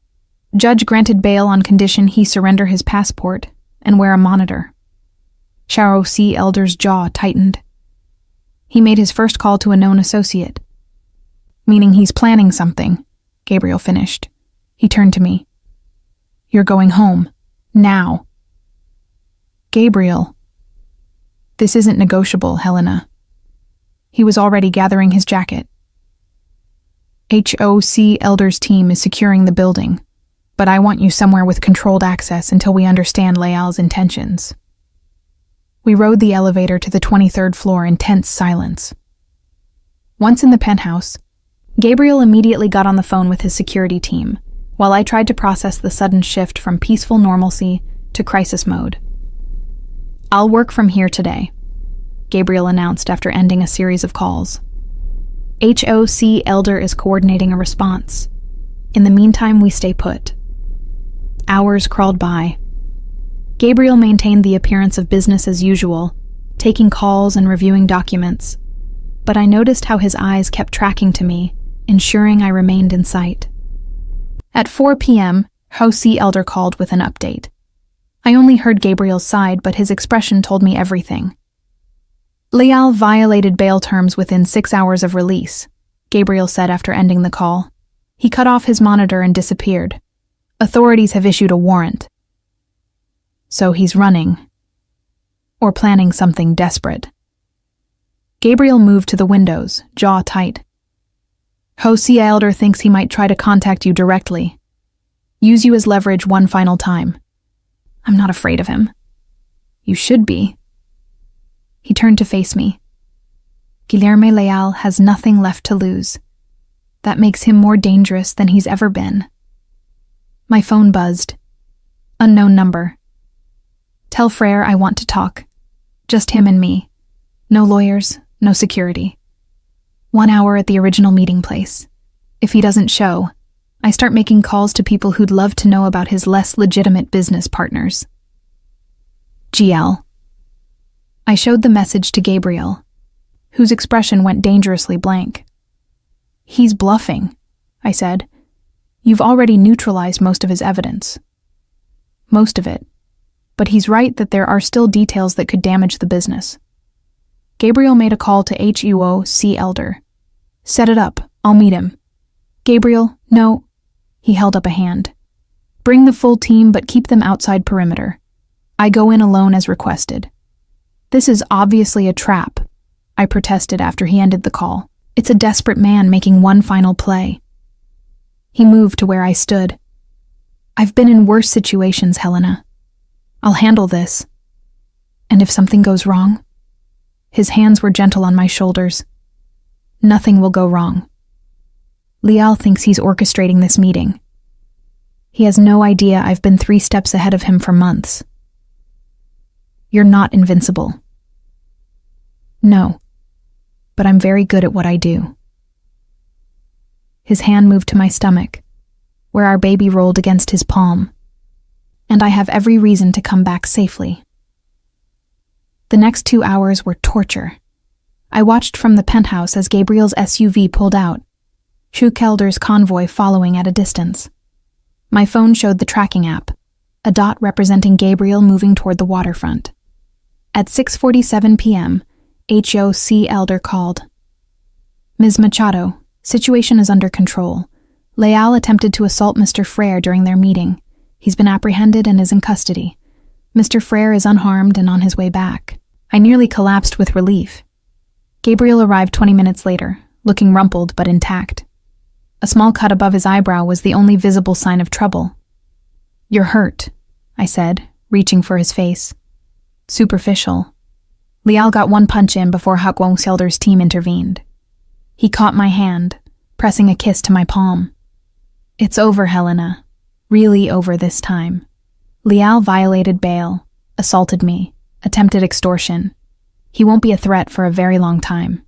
Judge granted bail on condition he surrender his passport and wear a monitor. Charo C. Elder's jaw tightened. He made his first call to a known associate. Meaning he's planning something, Gabriel finished. He turned to me. You're going home. Now. Gabriel. This isn't negotiable, Helena. He was already gathering his jacket. HOC Elder's team is securing the building, but I want you somewhere with controlled access until we understand Leal's intentions. We rode the elevator to the 23rd floor in tense silence. Once in the penthouse, Gabriel immediately got on the phone with his security team, while I tried to process the sudden shift from peaceful normalcy to crisis mode. I'll work from here today, Gabriel announced after ending a series of calls. HOC Elder is coordinating a response. In the meantime, we stay put. Hours crawled by. Gabriel maintained the appearance of business as usual, taking calls and reviewing documents, but I noticed how his eyes kept tracking to me, ensuring I remained in sight. At 4 p.m., HOC Elder called with an update. I only heard Gabriel's side, but his expression told me everything. Leal violated bail terms within 6 hours of release, Gabriel said after ending the call. He cut off his monitor and disappeared. Authorities have issued a warrant. So he's running. Or planning something desperate. Gabriel moved to the windows, jaw tight. HOC Elder thinks he might try to contact you directly. Use you as leverage one final time. I'm not afraid of him. You should be. He turned to face me. Guilherme Leal has nothing left to lose. That makes him more dangerous than he's ever been. My phone buzzed. Unknown number. Tell Frere I want to talk. Just him and me. No lawyers, no security. 1 hour at the original meeting place. If he doesn't show, I start making calls to people who'd love to know about his less legitimate business partners. GL. I showed the message to Gabriel, whose expression went dangerously blank. He's bluffing, I said. You've already neutralized most of his evidence. Most of it. But he's right that there are still details that could damage the business. Gabriel made a call to HOC Elder. Set it up. I'll meet him. Gabriel, no. He held up a hand. Bring the full team, but keep them outside perimeter. I go in alone as requested. This is obviously a trap, I protested after he ended the call. It's a desperate man making one final play. He moved to where I stood. I've been in worse situations, Helena. I'll handle this. And if something goes wrong? His hands were gentle on my shoulders. Nothing will go wrong. Leal thinks he's orchestrating this meeting. He has no idea I've been 3 steps ahead of him for months. You're not invincible, No, but I'm very good at what I do. His hand moved to my stomach, where our baby rolled against his palm, and I have every reason to come back safely. The next 2 hours were torture. I watched from the penthouse as Gabriel's SUV pulled out, Schukelder's convoy following at a distance. My phone showed the tracking app, a dot representing Gabriel moving toward the waterfront. At 6:47 p.m., HOC Elder called. Ms. Machado, situation is under control. Leal attempted to assault Mr. Frere during their meeting. He's been apprehended and is in custody. Mr. Frere is unharmed and on his way back. I nearly collapsed with relief. Gabriel arrived 20 minutes later, looking rumpled but intact. A small cut above his eyebrow was the only visible sign of trouble. You're hurt, I said, reaching for his face. Superficial. Leal got one punch in before Hakwongselder's team intervened. He caught my hand, pressing a kiss to my palm. It's over, Helena. Really over this time. Leal violated bail, assaulted me, attempted extortion. He won't be a threat for a very long time.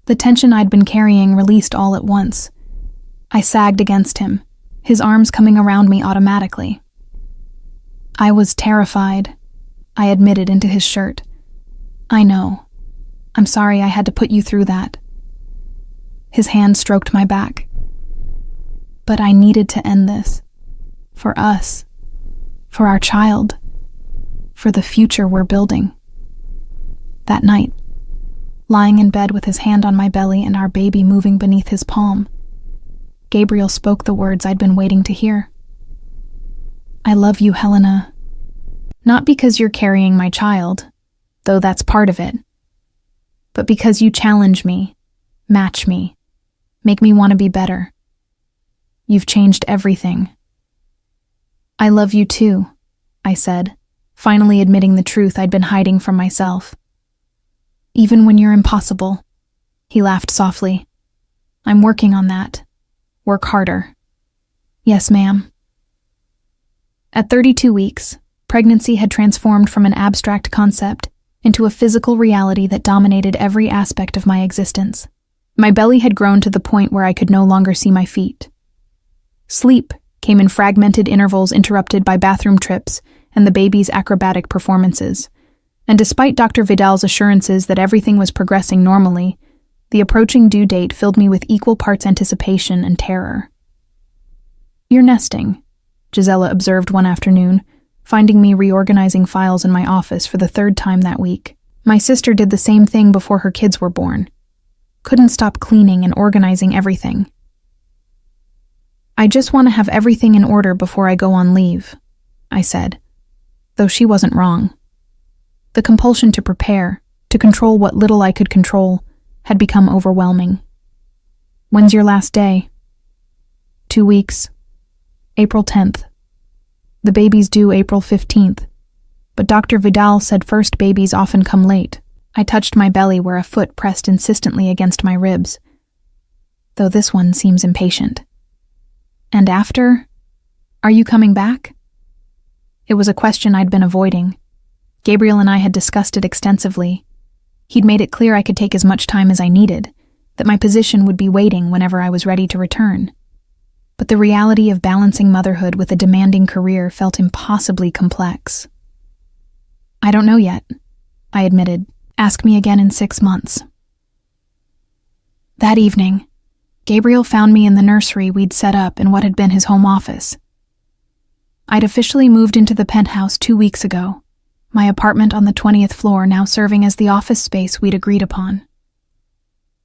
The tension I'd been carrying released all at once. I sagged against him, his arms coming around me automatically. I was terrified, I admitted into his shirt. I know. I'm sorry I had to put you through that. His hand stroked my back. But I needed to end this. For us. For our child. For the future we're building. That night, lying in bed with his hand on my belly and our baby moving beneath his palm, Gabriel spoke the words I'd been waiting to hear. I love you, Helena. Not because you're carrying my child, though that's part of it, but because you challenge me, match me, make me want to be better. You've changed everything. I love you too, I said, finally admitting the truth I'd been hiding from myself. Even when you're impossible, he laughed softly. I'm working on that. Work harder. Yes, ma'am. At 32 weeks, pregnancy had transformed from an abstract concept into a physical reality that dominated every aspect of my existence. My belly had grown to the point where I could no longer see my feet. Sleep came in fragmented intervals interrupted by bathroom trips and the baby's acrobatic performances. And despite Dr. Vidal's assurances that everything was progressing normally, the approaching due date filled me with equal parts anticipation and terror. You're nesting, Gisela observed one afternoon, finding me reorganizing files in my office for the 3rd time that week. My sister did the same thing before her kids were born. Couldn't stop cleaning and organizing everything. I just want to have everything in order before I go on leave, I said, though she wasn't wrong. The compulsion to prepare, to control what little I could control, had become overwhelming. When's your last day? 2 weeks. April 10th. The baby's due April 15th, but Dr. Vidal said first babies often come late. I touched my belly where a foot pressed insistently against my ribs, though this one seems impatient. And after? Are you coming back? It was a question I'd been avoiding. Gabriel and I had discussed it extensively. He'd made it clear I could take as much time as I needed, that my position would be waiting whenever I was ready to return. But the reality of balancing motherhood with a demanding career felt impossibly complex. I don't know yet, I admitted. Ask me again in 6 months. That evening, Gabriel found me in the nursery we'd set up in what had been his home office. I'd officially moved into the penthouse 2 weeks ago, my apartment on the 20th floor now serving as the office space we'd agreed upon.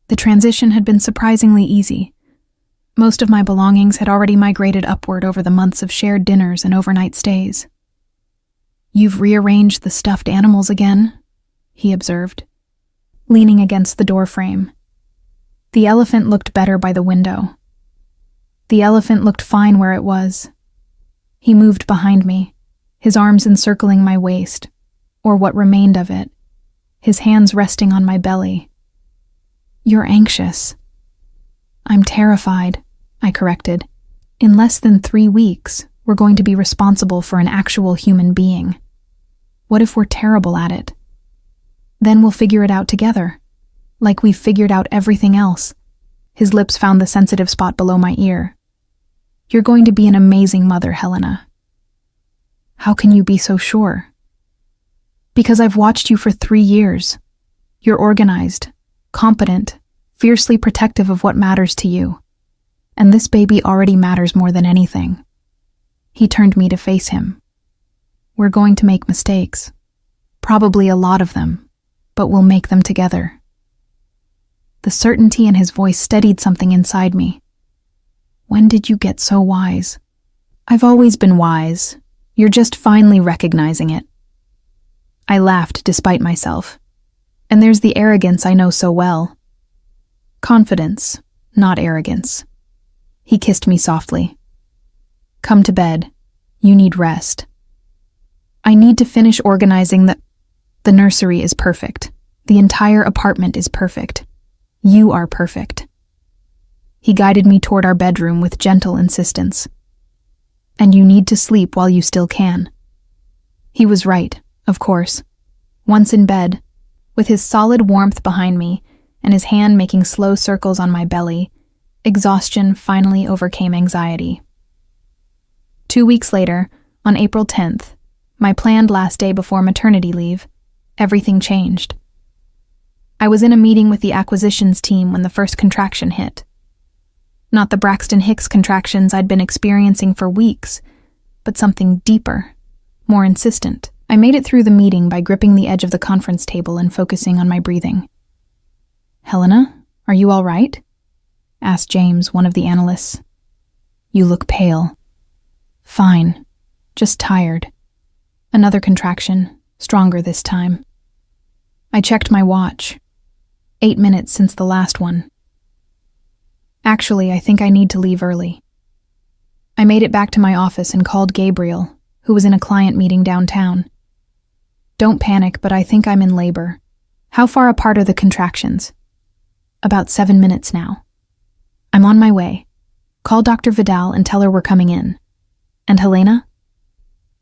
The transition had been surprisingly easy. Most of my belongings had already migrated upward over the months of shared dinners and overnight stays. You've rearranged the stuffed animals again, he observed, leaning against the doorframe. The elephant looked better by the window. The elephant looked fine where it was. He moved behind me, his arms encircling my waist, or what remained of it, his hands resting on my belly. You're anxious. I'm terrified, I corrected. In less than 3 weeks, we're going to be responsible for an actual human being. What if we're terrible at it? Then we'll figure it out together. Like we've figured out everything else. His lips found the sensitive spot below my ear. You're going to be an amazing mother, Helena. How can you be so sure? Because I've watched you for 3 years. You're organized, competent, fiercely protective of what matters to you. And this baby already matters more than anything. He turned me to face him. We're going to make mistakes. Probably a lot of them, but we'll make them together. The certainty in his voice steadied something inside me. When did you get so wise? I've always been wise. You're just finally recognizing it. I laughed despite myself. And there's the arrogance I know so well. Confidence, not arrogance. He kissed me softly. Come to bed. You need rest. I need to finish organizing the nursery is perfect. The entire apartment is perfect. You are perfect. He guided me toward our bedroom with gentle insistence. And you need to sleep while you still can. He was right, of course. Once in bed, with his solid warmth behind me and his hand making slow circles on my belly, exhaustion finally overcame anxiety. 2 weeks later, on April 10th, my planned last day before maternity leave, everything changed. I was in a meeting with the acquisitions team when the first contraction hit. Not the Braxton Hicks contractions I'd been experiencing for weeks, but something deeper, more insistent. I made it through the meeting by gripping the edge of the conference table and focusing on my breathing. Helena, are you all right? Asked James, one of the analysts. You look pale. Fine, just tired. Another contraction, stronger this time. I checked my watch. 8 minutes since the last one. Actually, I think I need to leave early. I made it back to my office and called Gabriel, who was in a client meeting downtown. Don't panic, but I think I'm in labor. How far apart are the contractions? About 7 minutes now. I'm on my way. Call Dr. Vidal and tell her we're coming in. And Helena?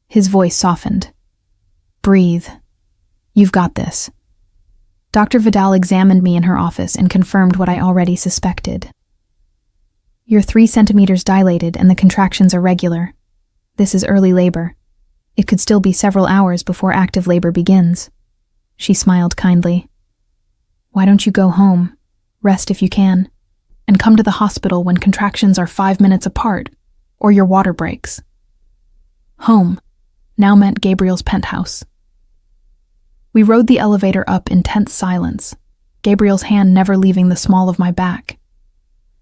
His voice softened. Breathe. You've got this. Dr. Vidal examined me in her office and confirmed what I already suspected. You're 3 centimeters dilated and the contractions are regular. This is early labor. It could still be several hours before active labor begins. She smiled kindly. Why don't you go home, rest if you can, and come to the hospital when contractions are 5 minutes apart, or your water breaks. Home now meant Gabriel's penthouse. We rode the elevator up in tense silence, Gabriel's hand never leaving the small of my back.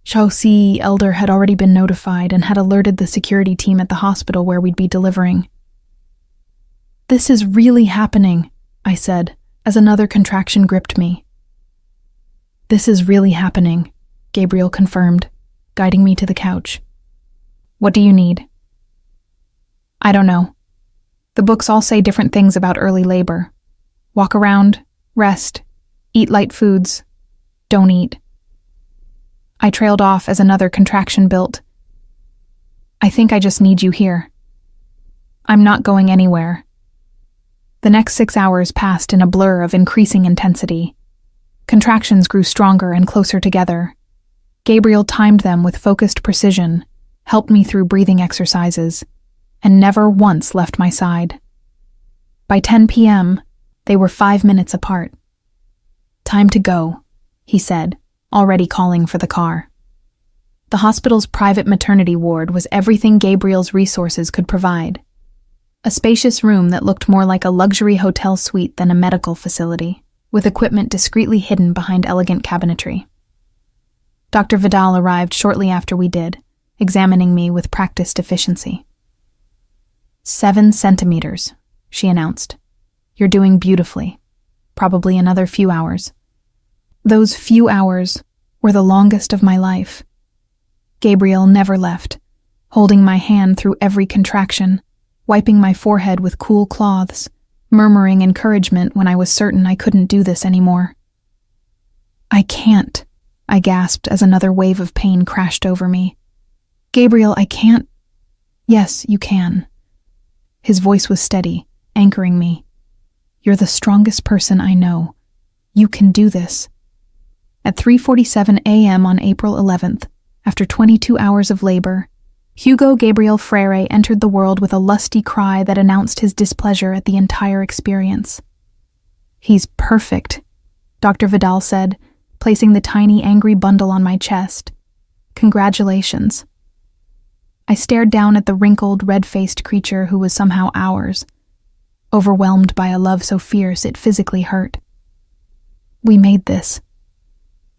Shaoxi Elder had already been notified and had alerted the security team at the hospital where we'd be delivering. This is really happening, I said, as another contraction gripped me. This is really happening, Gabriel confirmed, guiding me to the couch. What do you need? I don't know. The books all say different things about early labor. Walk around, rest, eat light foods, don't eat. I trailed off as another contraction built. I think I just need you here. I'm not going anywhere. The next 6 hours passed in a blur of increasing intensity. Contractions grew stronger and closer together. Gabriel timed them with focused precision, helped me through breathing exercises, and never once left my side. By 10 p.m., they were 5 minutes apart. Time to go, he said, already calling for the car. The hospital's private maternity ward was everything Gabriel's resources could provide. A spacious room that looked more like a luxury hotel suite than a medical facility, with equipment discreetly hidden behind elegant cabinetry. Dr. Vidal arrived shortly after we did, examining me with practiced efficiency. 7 centimeters, she announced. You're doing beautifully. Probably another few hours. Those few hours were the longest of my life. Gabriel never left, holding my hand through every contraction, wiping my forehead with cool cloths, murmuring encouragement when I was certain I couldn't do this anymore. I can't, I gasped as another wave of pain crashed over me. Gabriel, I can't. Yes, you can. His voice was steady, anchoring me. You're the strongest person I know. You can do this. At 3:47 a.m. on April 11th, after 22 hours of labor, Hugo Gabriel Freire entered the world with a lusty cry that announced his displeasure at the entire experience. "He's perfect," Dr. Vidal said, placing the tiny, angry bundle on my chest. "Congratulations." I stared down at the wrinkled, red-faced creature who was somehow ours, overwhelmed by a love so fierce it physically hurt. "We made this,"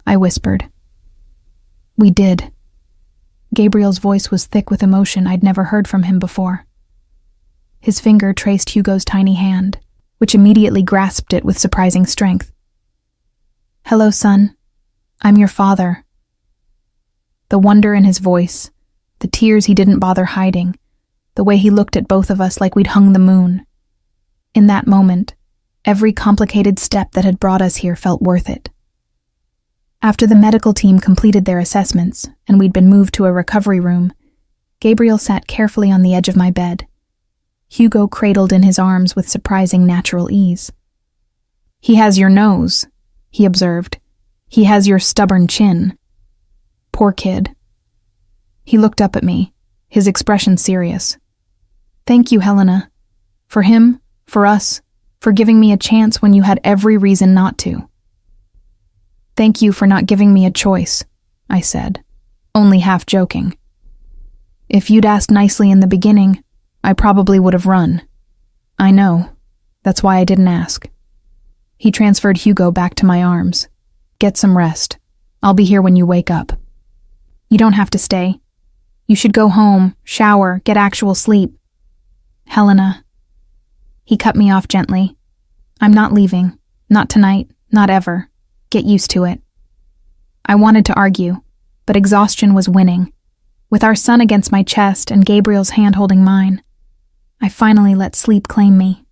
I whispered. "We did." Gabriel's voice was thick with emotion I'd never heard from him before. His finger traced Hugo's tiny hand, which immediately grasped it with surprising strength. "Hello, son. I'm your father." The wonder in his voice, the tears he didn't bother hiding, the way he looked at both of us like we'd hung the moon. In that moment, every complicated step that had brought us here felt worth it. After the medical team completed their assessments and we'd been moved to a recovery room, Gabriel sat carefully on the edge of my bed, Hugo cradled in his arms with surprising natural ease. "He has your nose," he observed. "He has your stubborn chin. Poor kid." He looked up at me, his expression serious. "Thank you, Helena. For him, for us, for giving me a chance when you had every reason not to." "Thank you for not giving me a choice," I said, only half joking. "If you'd asked nicely in the beginning, I probably would have run. I know. That's why I didn't ask." He transferred Hugo back to my arms. "Get some rest. I'll be here when you wake up." "You don't have to stay. You should go home, shower, get actual sleep." "Helena." He cut me off gently. "I'm not leaving. Not tonight. Not ever. Get used to it." I wanted to argue, but exhaustion was winning. With our son against my chest and Gabriel's hand holding mine, I finally let sleep claim me.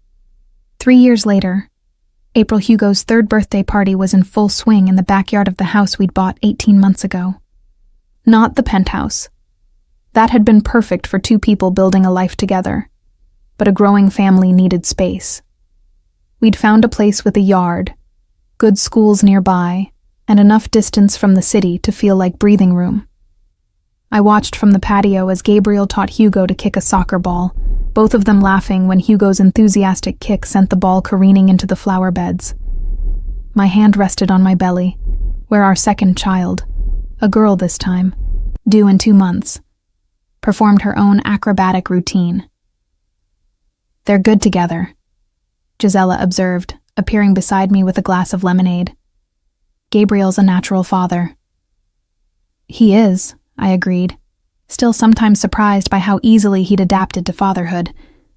3 years later, April Hugo's 3rd birthday party was in full swing in the backyard of the house we'd bought 18 months ago. Not the penthouse. That had been perfect for 2 people building a life together, but a growing family needed space. We'd found a place with a yard, good schools nearby, and enough distance from the city to feel like breathing room. I watched from the patio as Gabriel taught Hugo to kick a soccer ball, both of them laughing when Hugo's enthusiastic kick sent the ball careening into the flower beds. My hand rested on my belly, where our second child, a girl this time, due in 2 months, performed her own acrobatic routine. "They're good together," Gisela observed, appearing beside me with a glass of lemonade. "Gabriel's a natural father." "He is," I agreed, still sometimes surprised by how easily he'd adapted to fatherhood.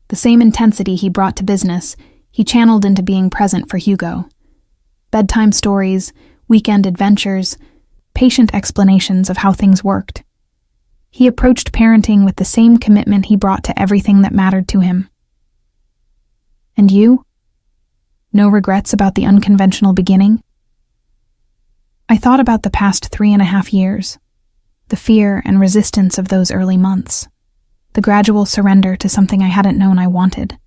The same intensity he brought to business, he channeled into being present for Hugo. Bedtime stories, weekend adventures, patient explanations of how things worked. He approached parenting with the same commitment he brought to everything that mattered to him. "And you? No regrets about the unconventional beginning?" I thought about the past 3.5 years, the fear and resistance of those early months, the gradual surrender to something I hadn't known I wanted,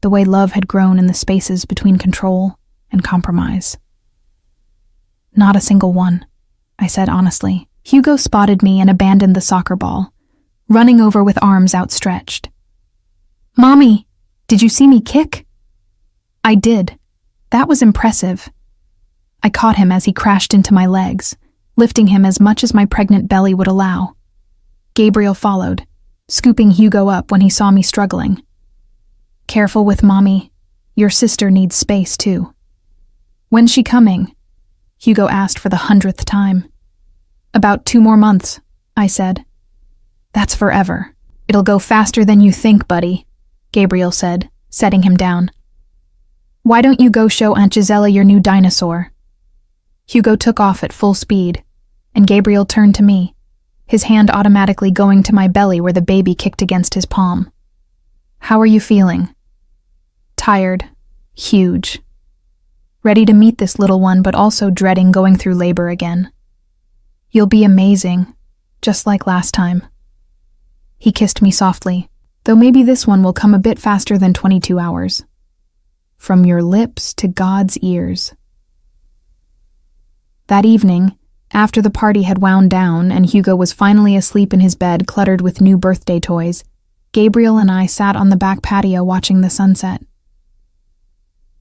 the way love had grown in the spaces between control and compromise. "Not a single one," I said honestly. Hugo spotted me and abandoned the soccer ball, running over with arms outstretched. "Mommy, did you see me kick?" "I did. That was impressive." I caught him as he crashed into my legs, lifting him as much as my pregnant belly would allow. Gabriel followed, scooping Hugo up when he saw me struggling. "Careful with Mommy. Your sister needs space, too." "When's she coming?" Hugo asked for the 100th time. "About 2 more months," I said. "That's forever. It'll go faster than you think, buddy," Gabriel said, setting him down. "Why don't you go show Aunt Gisela your new dinosaur?" Hugo took off at full speed, and Gabriel turned to me, his hand automatically going to my belly where the baby kicked against his palm. "How are you feeling?" "Tired. Huge. Ready to meet this little one, but also dreading going through labor again." "You'll be amazing, just like last time." He kissed me softly, though maybe this one will come a bit faster than 22 hours. "From your lips to God's ears." That evening, after the party had wound down and Hugo was finally asleep in his bed cluttered with new birthday toys, Gabriel and I sat on the back patio watching the sunset.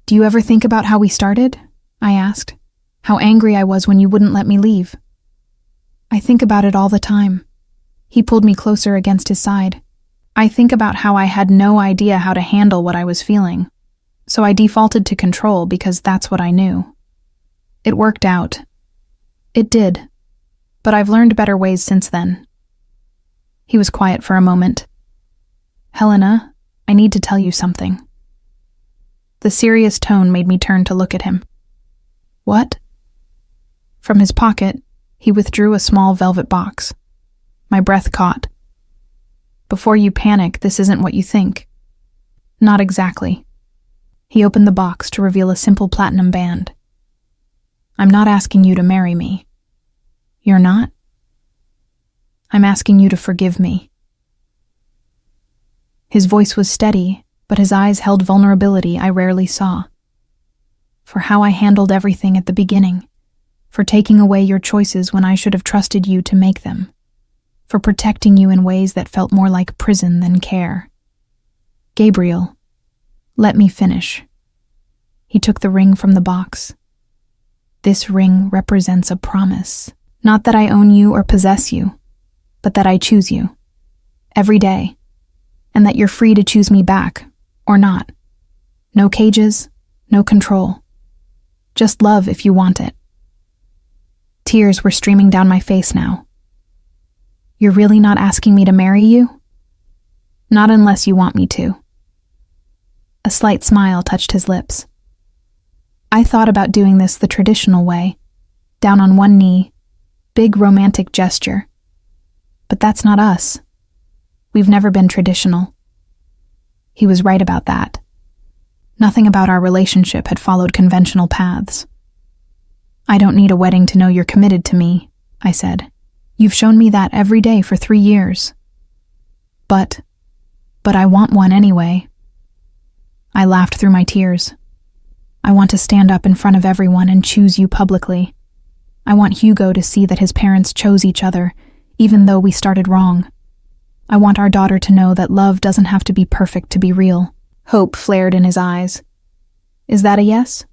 "Do you ever think about how we started?" I asked. "How angry I was when you wouldn't let me leave." "I think about it all the time." He pulled me closer against his side. "I think about how I had no idea how to handle what I was feeling, so I defaulted to control because that's what I knew. It worked out. It did, but I've learned better ways since then." He was quiet for a moment. "Helena, I need to tell you something." The serious tone made me turn to look at him. "What?" From his pocket, he withdrew a small velvet box. My breath caught. "Before you panic, this isn't what you think." "Not exactly." He opened the box to reveal a simple platinum band. "I'm not asking you to marry me." "You're not?" "I'm asking you to forgive me." His voice was steady, but his eyes held vulnerability I rarely saw. "For how I handled everything at the beginning. For taking away your choices when I should have trusted you to make them. For protecting you in ways that felt more like prison than care. Gabriel, let me finish." He took the ring from the box. "This ring represents a promise. Not that I own you or possess you, but that I choose you. Every day. And that you're free to choose me back, or not. No cages, no control. Just love if you want it." Tears were streaming down my face now. "You're really not asking me to marry you?" "Not unless you want me to." A slight smile touched his lips. "I thought about doing this the traditional way, down on one knee, big romantic gesture. But that's not us. We've never been traditional." He was right about that. Nothing about our relationship had followed conventional paths. "I don't need a wedding to know you're committed to me," I said. "You've shown me that every day for 3 years." But I want one anyway." I laughed through my tears. "I want to stand up in front of everyone and choose you publicly. I want Hugo to see that his parents chose each other, even though we started wrong. I want our daughter to know that love doesn't have to be perfect to be real." Hope flared in his eyes. "Is that a yes?"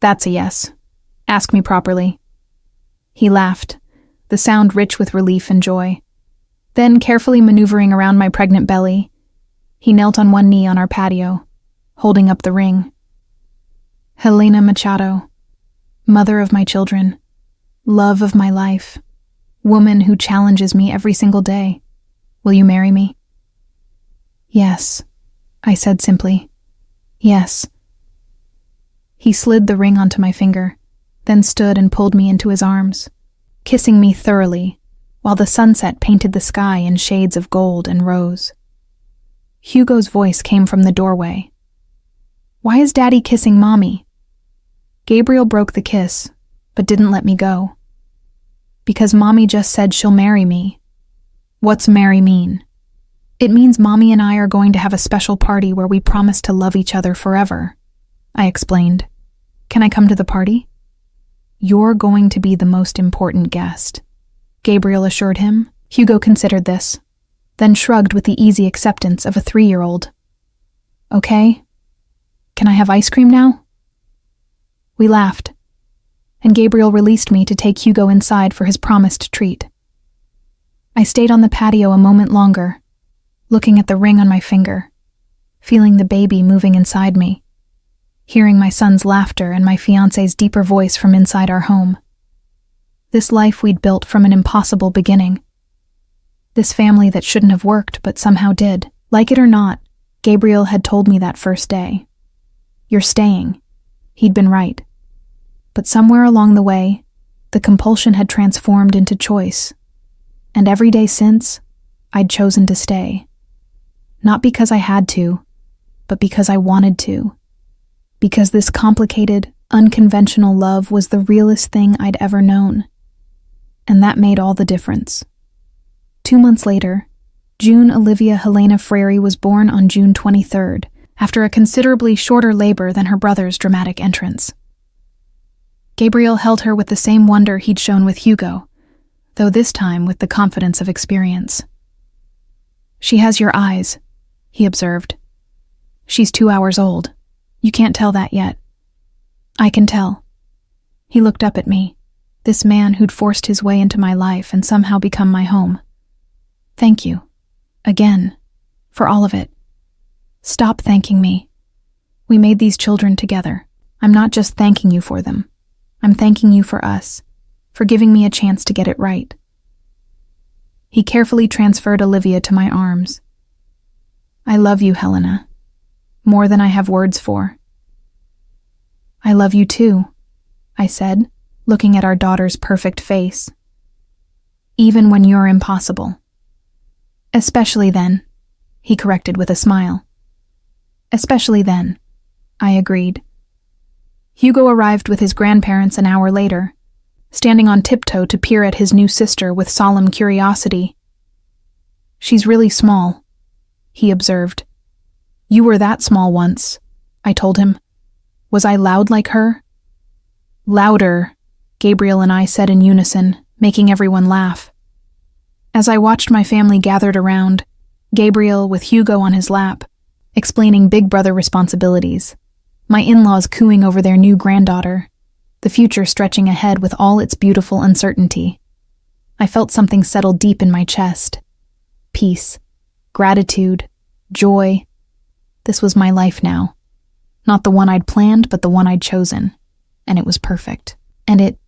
"That's a yes. Ask me properly." He laughed, the sound rich with relief and joy. Then, carefully maneuvering around my pregnant belly, he knelt on one knee on our patio, holding up the ring. "Helena Machado, mother of my children, love of my life, woman who challenges me every single day. Will you marry me?" "Yes," I said simply. "Yes." He slid the ring onto my finger, then stood and pulled me into his arms, kissing me thoroughly, while the sunset painted the sky in shades of gold and rose. Hugo's voice came from the doorway. "Why is Daddy kissing Mommy?" Gabriel broke the kiss, but didn't let me go. "Because Mommy just said she'll marry me." "What's marry mean?" "It means Mommy and I are going to have a special party where we promise to love each other forever," I explained. "Can I come to the party?" "You're going to be the most important guest," Gabriel assured him. Hugo considered this, then shrugged with the easy acceptance of a 3-year-old. "Okay. Can I have ice cream now?" We laughed, and Gabriel released me to take Hugo inside for his promised treat. I stayed on the patio a moment longer, looking at the ring on my finger, feeling the baby moving inside me, hearing my son's laughter and my fiancé's deeper voice from inside our home. This life we'd built from an impossible beginning. This family that shouldn't have worked but somehow did. Like it or not, Gabriel had told me that first day. "You're staying." He'd been right. But somewhere along the way, the compulsion had transformed into choice. And every day since, I'd chosen to stay. Not because I had to, but because I wanted to. Because this complicated, unconventional love was the realest thing I'd ever known. And that made all the difference. 2 months later, June Olivia Helena Frary was born on June 23rd, after a considerably shorter labor than her brother's dramatic entrance. Gabriel held her with the same wonder he'd shown with Hugo, though this time with the confidence of experience. "She has your eyes," he observed. "She's 2 hours old. You can't tell that yet." "I can tell." He looked up at me, this man who'd forced his way into my life and somehow become my home. "Thank you. Again. For all of it. Stop thanking me. We made these children together. I'm not just thanking you for them. I'm thanking you for us, for giving me a chance to get it right." He carefully transferred Olivia to my arms. "I love you, Helena. More than I have words for." "I love you too," I said, looking at our daughter's perfect face. "Even when you're impossible." "Especially then," he corrected with a smile. "Especially then," I agreed. Hugo arrived with his grandparents an hour later, standing on tiptoe to peer at his new sister with solemn curiosity. "She's really small," he observed. "You were that small once," I told him. "Was I loud like her?" "Louder," Gabriel and I said in unison, making everyone laugh. As I watched my family gathered around, Gabriel with Hugo on his lap, explaining big brother responsibilities, my in-laws cooing over their new granddaughter, the future stretching ahead with all its beautiful uncertainty, I felt something settle deep in my chest. Peace, gratitude, joy. This was my life now. Not the one I'd planned, but the one I'd chosen. And it was perfect. And it